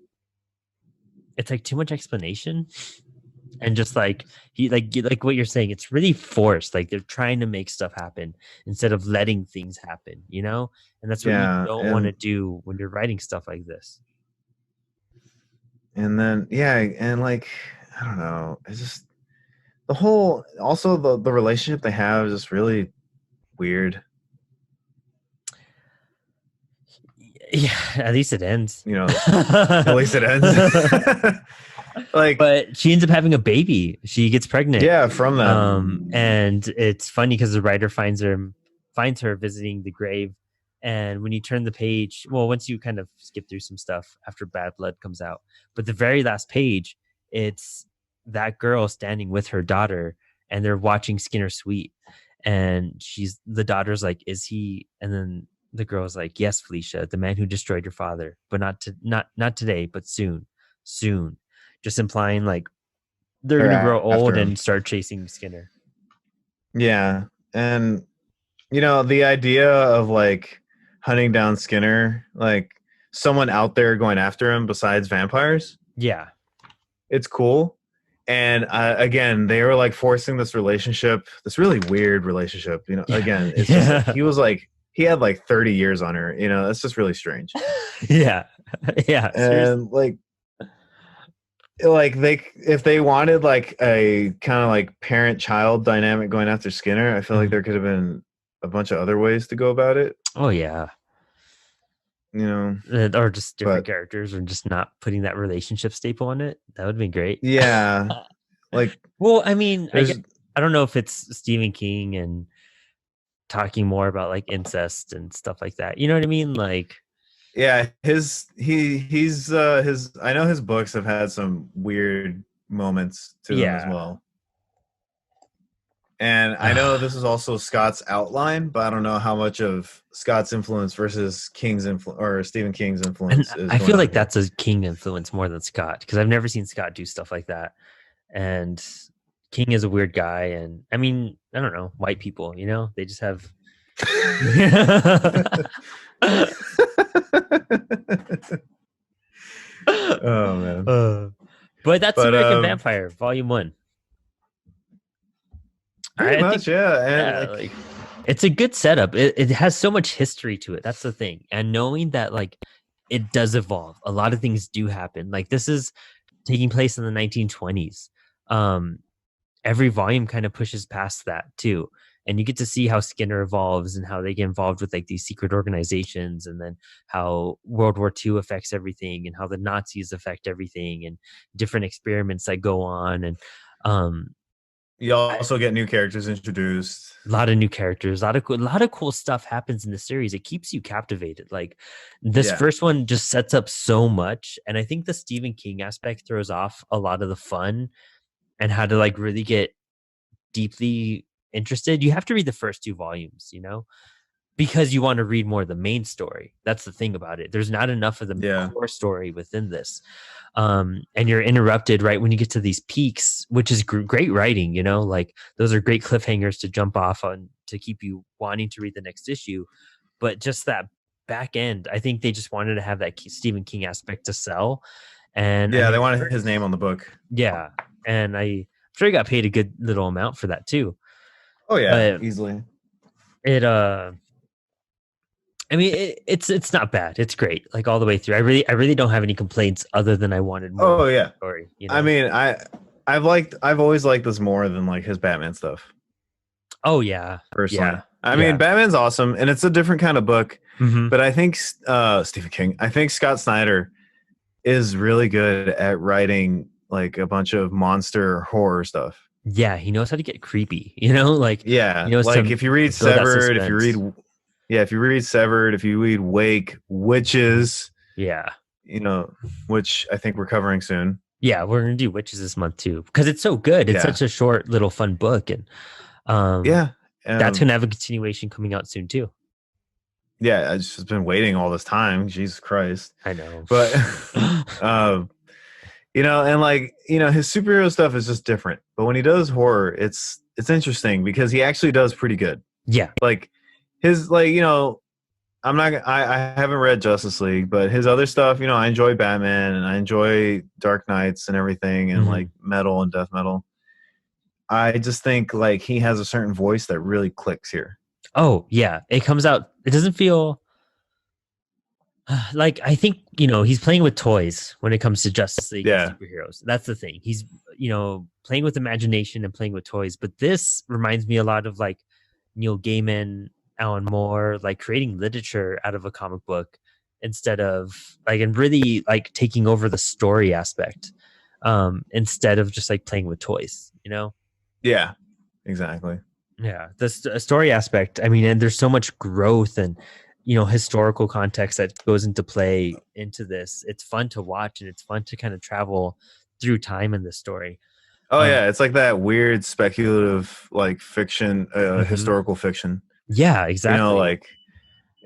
it's like too much explanation, and just like he like what you're saying, it's really forced. Like they're trying to make stuff happen instead of letting things happen. And that's what you Yeah. don't want to do when you're writing stuff like this. And then yeah, and like I don't know. It's just the whole also the relationship they have is just really weird. Yeah, at least it ends. At least it ends. Like But she ends up having a baby. She gets pregnant. yeah, from that. And it's funny because the writer finds her visiting the grave. And when you turn the page, well, once you kind of skip through some stuff after Bad Blood comes out, but the very last page, it's that girl standing with her daughter, and they're watching Skinner Sweet. And the daughter's like, "Is he?" And then the girl's like, "Yes, Felicia, the man who destroyed your father, but not today, but soon, soon." Just implying like they're They're gonna grow old after him. and start chasing Skinner. Yeah. And the idea of like hunting down Skinner, like someone out there going after him besides vampires, Yeah. it's cool. and again, they were like forcing this relationship, this really weird relationship. You know, again, it's just like he had like 30 years on her. You know, that's just really strange. Yeah. Yeah. Seriously. And like they, if they wanted like a kind of like parent child dynamic going after Skinner, I feel like there could have been a bunch of other ways to go about it. Oh yeah. You know, Or just different but characters, or just not putting that relationship staple on it. That would be great. yeah, like Well, I mean, there's I don't know if it's Stephen King and talking more about like incest and stuff like that. You know what I mean? Like, yeah, he's his, I know his books have had some weird moments to them as yeah. well. And I know this is also Scott's outline, but I don't know how much of Scott's influence versus King's influence or Stephen King's And influence is I going feel on like here. that's a King influence more than Scott, because I've never seen Scott do stuff like that. And King is a weird guy, and I mean, I don't know, white people, you know, they just have. Oh man. But that's But American Vampire Volume 1. pretty I think, much, yeah. And yeah, like it's a good setup. It has so much history to it. That's the thing. And knowing that like it does evolve. A lot of things do happen. Like this is taking place in the 1920s. Um, every volume kind of pushes past that too. And you get to see how Skinner evolves and how they get involved with like these secret organizations, and then how World War II affects everything, and how the Nazis affect everything, and different experiments that go on. And um, you also get new characters introduced. a lot of new characters, a lot of cool stuff happens in the series. It keeps you captivated. Like this first one just sets up so much, and I think the Stephen King aspect throws off a lot of the fun and how to like really get deeply interested. You have to read the first 2 volumes, you know, because you want to read more of the main story. That's the thing about it. There's not enough of the core story within this. And you're interrupted right when you get to these peaks, which is great writing, you know, like those are great cliffhangers to jump off on to keep you wanting to read the next issue. But just that back end, I think they just wanted to have that Stephen King aspect to sell. And yeah, they wanted his name on the book. Yeah. And I'm sure he got paid a good little amount for that too. Oh yeah, But easily. I mean, it's not bad. It's great, like all the way through. I really don't have any complaints other than I wanted more. Oh yeah, story. You know? I mean, I've always liked this more than like his Batman stuff. Oh yeah, personally. Yeah. I mean, Batman's awesome, and it's a different kind of book. Mm-hmm. But I think Stephen King, I think Scott Snyder is really good at writing like a bunch of monster horror stuff. Yeah, he knows how to get creepy. You know, like yeah, like if you read Severed, if you read Severed, if you read Wake, Witches, yeah, you know, which I think we're covering soon. Yeah, we're gonna do Witches this month too because it's so good. It's such a short little fun book, and that's gonna have a continuation coming out soon too. Yeah, I've just been waiting all this time. Jesus Christ, I know, but you know, and like, you know, his superhero stuff is just different. But when he does horror, it's interesting because he actually does pretty good. Yeah, like his, like, you know, I haven't read Justice League, but his other stuff, you know, I enjoy Batman and I enjoy Dark Knights and everything, and like metal and death metal. I just think like he has a certain voice that really clicks here. Oh yeah, it comes out. It doesn't feel like, I think, you know, he's playing with toys when it comes to Justice League and superheroes. That's the thing. He's, you know, playing with imagination and playing with toys. But this reminds me a lot of like Neil Gaiman, Alan Moore, like creating literature out of a comic book instead of like, and really like taking over the story aspect instead of just like playing with toys, you know? Yeah, exactly. Yeah, the story aspect. I mean, and there's so much growth and, you know, historical context that goes into play into this. It's fun to watch, and it's fun to kind of travel through time in this story. Oh yeah, it's like that weird speculative like fiction, historical fiction. Yeah, exactly. You know, like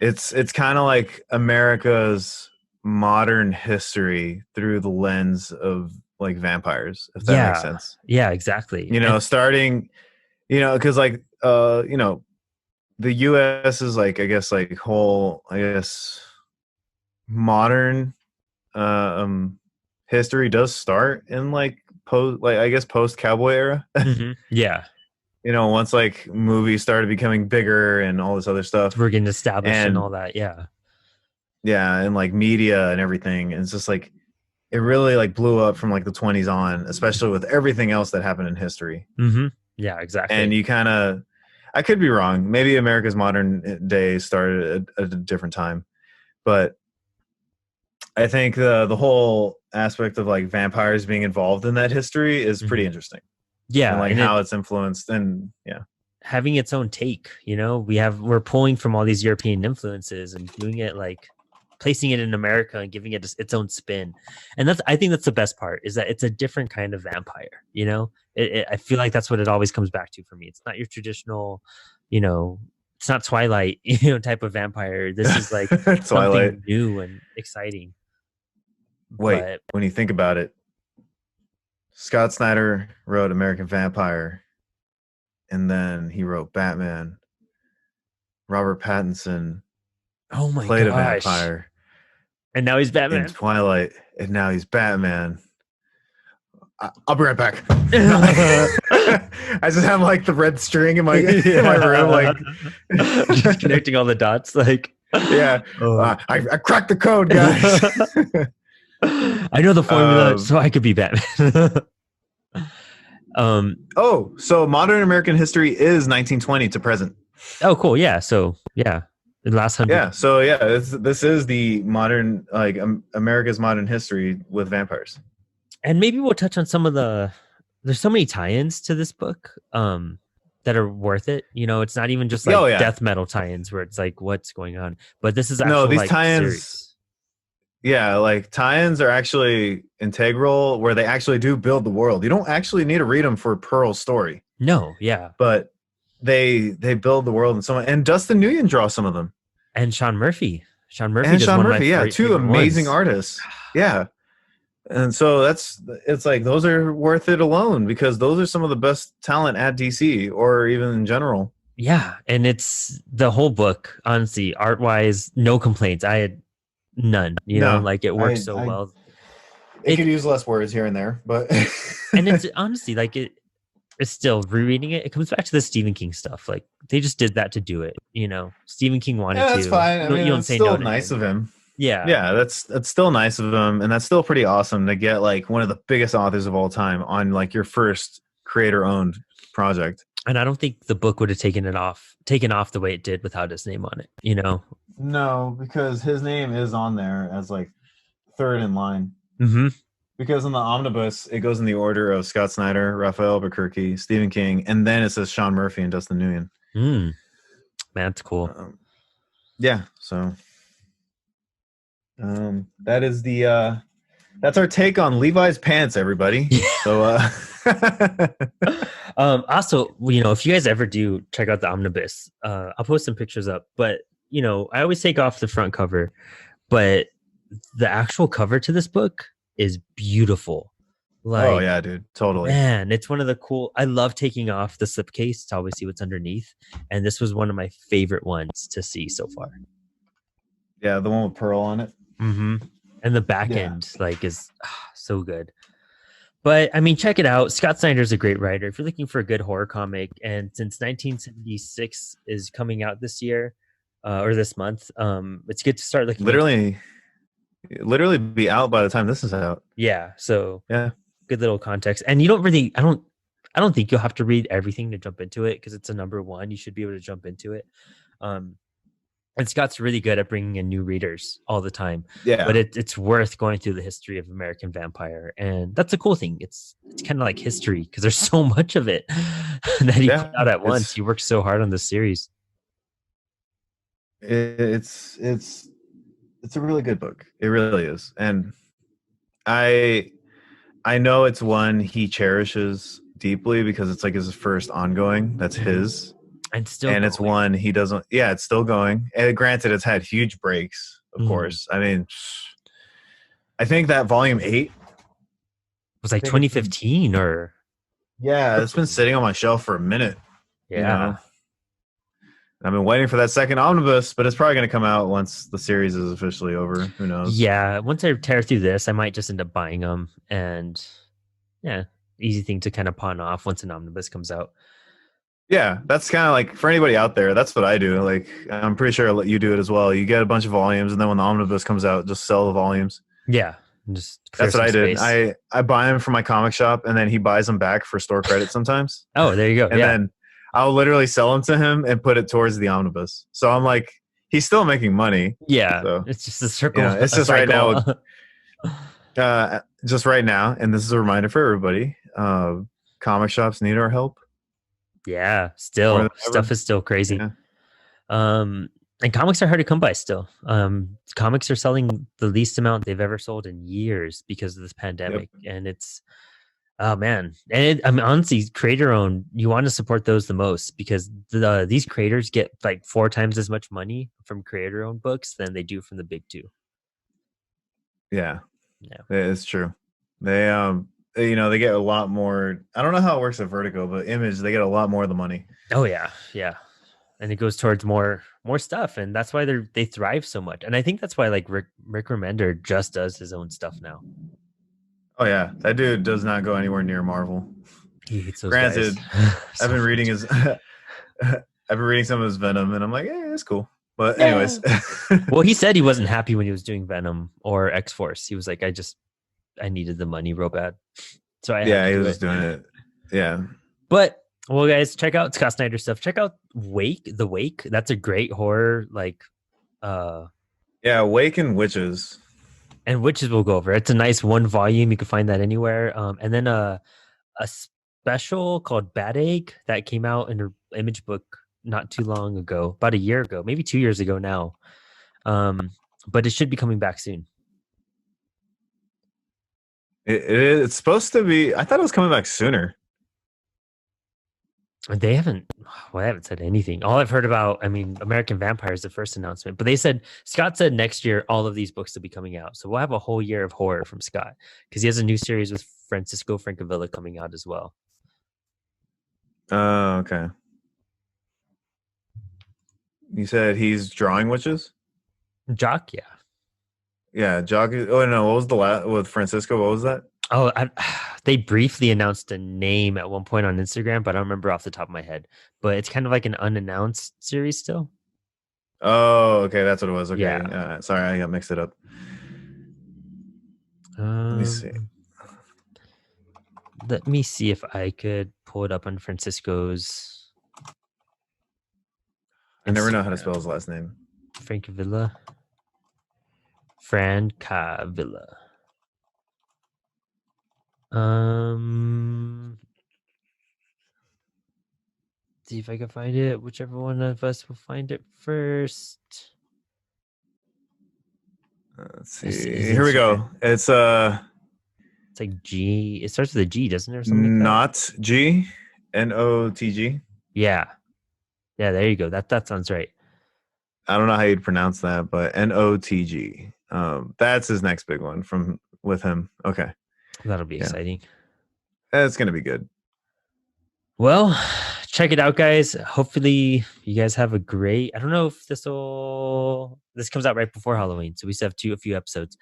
it's kind of like America's modern history through the lens of like vampires, if that makes sense. Yeah, exactly. You know, starting, you know, because like you know, the U.S. is like, I guess, like whole, I guess, modern history does start in like post cowboy era. Yeah. Once like movies started becoming bigger and all this other stuff, We're getting established and and all that. Yeah. yeah, and like media and everything. And it's just like it really like blew up from like the 20s on, especially with everything else that happened in history. Yeah, exactly. And you kind of, I could be wrong. Maybe America's modern day started at a different time, but I think the whole aspect of like vampires being involved in that history is pretty interesting. Yeah, and like how it's influenced, and yeah, having its own take. We're pulling from all these European influences and doing it like placing it in America and giving it its own spin. And I think that's the best part, is that it's a different kind of vampire. I feel like that's what it always comes back to for me. It's not your traditional, it's not Twilight, type of vampire. This is like something new and exciting. When you think about it, Scott Snyder wrote American Vampire, and then he wrote Batman. Robert Pattinson played a vampire. And now he's Batman. In Twilight, and now he's Batman. I'll be right back. I just have like the red string in my room, like just connecting all the dots. Like, yeah, I cracked the code, guys. I know the formula, so I could be Batman. So modern American history is 1920 to present. Oh, cool. Yeah. So yeah. The last 100. Yeah. So yeah, this is the modern, like America's modern history with vampires. And maybe we'll touch on some of there's so many tie-ins to this book that are worth it. It's not even just like death metal tie-ins where it's like, what's going on? But this is actually these tie-ins. Series. Yeah, like tie-ins are actually integral, where they actually do build the world. You don't actually need to read them for Pearl's story. No, yeah. But they build the world, and Dustin Nguyen draws some of them. And Sean Murphy. Sean Murphy, two amazing artists. Yeah. And so it's like those are worth it alone, because those are some of the best talent at DC or even in general. Yeah, and it's the whole book, honestly, art-wise, no complaints. I had none, like it works so well. It could use less words here and there, but and it's honestly like it's still rereading it. It comes back to the Stephen King stuff. Like they just did that to do it. Stephen King wanted to. That's fine. I mean, you don't say still no nice of him. Yeah, that's still nice of him, and that's still pretty awesome to get like one of the biggest authors of all time on like your first creator-owned project. And I don't think the book would have taken off the way it did without his name on it. No, because his name is on there as like third in line. Because in the omnibus, it goes in the order of Scott Snyder, Raphael Albuquerque, Stephen King, and then it says Sean Murphy and Dustin Nguyen. Man, that's cool. Yeah, so that is that's our take on Levi's pants, everybody. So also, if you guys ever do check out the omnibus, I'll post some pictures up, but I always take off the front cover, but the actual cover to this book is beautiful. Like, oh yeah, dude, totally. Man, it's one of the cool. I love taking off the slipcase to always see what's underneath, and this was one of my favorite ones to see so far. Yeah, the one with Pearl on it. And the back end is so good. But I mean, check it out. Scott Snyder's a great writer. If you're looking for a good horror comic, and since 1976 is coming out this year or this month, it's good to start looking. Literally be out by the time this is out. Yeah. So yeah, good little context. And you don't really, I don't think you'll have to read everything to jump into it, because it's a number one. You should be able to jump into it. And Scott's really good at bringing in new readers all the time. Yeah. But it's worth going through the history of American Vampire. And that's a cool thing. It's kind of like history, because there's so much of it that he put out at once. He worked so hard on this series. It's a really good book. It really is. And I know it's one he cherishes deeply, because it's like his first ongoing. That's his. And it's one he doesn't. Yeah, it's still going. And granted, it's had huge breaks, of course. I mean, I think that volume 8 was like 2015 or. Yeah, it's been sitting on my shelf for a minute. Yeah. I've been waiting for that second omnibus, but it's probably going to come out once the series is officially over. Who knows? Yeah, once I tear through this, I might just end up buying them and Yeah, easy thing to kind of pawn off once an omnibus comes out. Yeah, that's kind of like for anybody out there. That's what I do. Like, I'm pretty sure I'll let you do it as well. You get a bunch of volumes, and then when the omnibus comes out, just sell the volumes. Yeah, just clear That's what some I did. space. I buy them from my comic shop, and then he buys them back for store credit sometimes. Oh, there you go. And Yeah, then I'll literally sell them to him and put it towards the omnibus. So I'm like, he's still making money. yeah. So It's just a circle, it's a just right cycle. now, just right now, and this is a reminder for everybody. Comic shops need our help Yeah, more still than stuff ever. is still crazy. Yeah. Um, and comics are hard to come by still. Comics are selling the least amount they've ever sold in years because of this Yep. pandemic, and it's oh man. And I mean, honestly, creator owned, you want to support those the most because these creators get like 4 times as much money from creator owned books than they do from the big two. Yeah. Yeah. It's true. They they get a lot more. I don't know how it works at Vertigo, but Image, they get a lot more of the money. Oh yeah, yeah. And it goes towards more stuff, and that's why they thrive so much. And I think that's why like Rick Remender just does his own stuff now. Oh yeah, that dude does not go anywhere near Marvel. He hates those guys. Granted, I've So been reading much. his I've been reading some of his Venom, and I'm like, yeah, it's cool. But Yeah. anyways, Well, he said he wasn't happy when he was doing Venom or X Force. He was like, I needed the money real bad, so I had yeah, to he do was it. just doing it. Yeah, But well, guys, check out Scott Snyder stuff. Check out The Wake. That's a great horror like uh yeah. Awaken Witches. and Witches will go over. It's a nice one volume. You can find that anywhere. And then a special called Bad Egg that came out in an image book not too long ago, about a year ago, maybe 2 years ago now. But it should be coming back soon. It's supposed to be. I thought it was coming back sooner. They haven't, well, they haven't said anything. All I've heard about, I mean, American Vampire is the first announcement, but Scott said next year all of these books will be coming out. So we'll have a whole year of horror from Scott because he has a new series with Francisco Francavilla coming out as well. Oh, okay. You said he's drawing witches. Jock, yeah. Yeah, Jog. Oh no, what was the last with Francisco? What was that? Oh, they briefly announced a name at one point on Instagram, but I don't remember off the top of my head. But it's kind of like an unannounced series still. Oh, okay, that's what it was. Okay, Yeah. sorry, I got mixed it up. Let me see. Let me see if I could pull it up on Francisco's. I never know how to Instagram. spell his last name. Francavilla. See if I can find it. Whichever one of us will find it first. Let's see. Here we go. It's like G. It starts with a G, doesn't it, or something like that? Not G, Notg. Yeah. Yeah, there you go. That sounds right. I don't know how you'd pronounce that, but Notg. That's his next big one with him. Okay. That'll be exciting. It's gonna be good. Well, check it out, guys. Hopefully you guys have a great, I don't know if this comes out right before Halloween, so we still have a few episodes.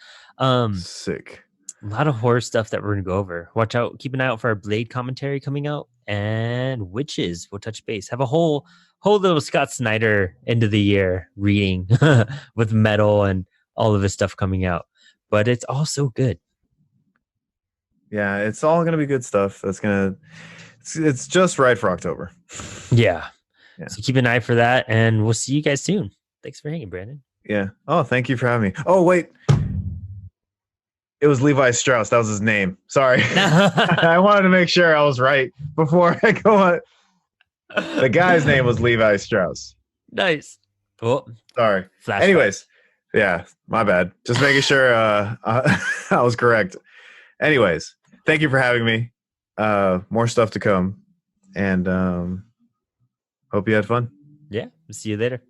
Sick. A lot of horror stuff that we're gonna go over. Watch out, keep an eye out for our Blade commentary coming out, and Witches will touch base. Have a whole little Scott Snyder end of the year reading with metal and all of his stuff coming out. But it's all so good. Yeah, it's all gonna be good stuff. It's just right for October. Yeah. So keep an eye for that, and we'll see you guys soon. Thanks for hanging, Brandon. Yeah. Oh, thank you for having me. Oh, wait. It was Levi Strauss. That was his name. Sorry. I wanted to make sure I was right before I go on. The guy's name was Levi Strauss. Nice. Cool. Sorry. Flashback. Anyways, yeah, my bad. Just making sure I was correct. Anyways, thank you for having me. More stuff to come. And hope you had fun. Yeah. See you later.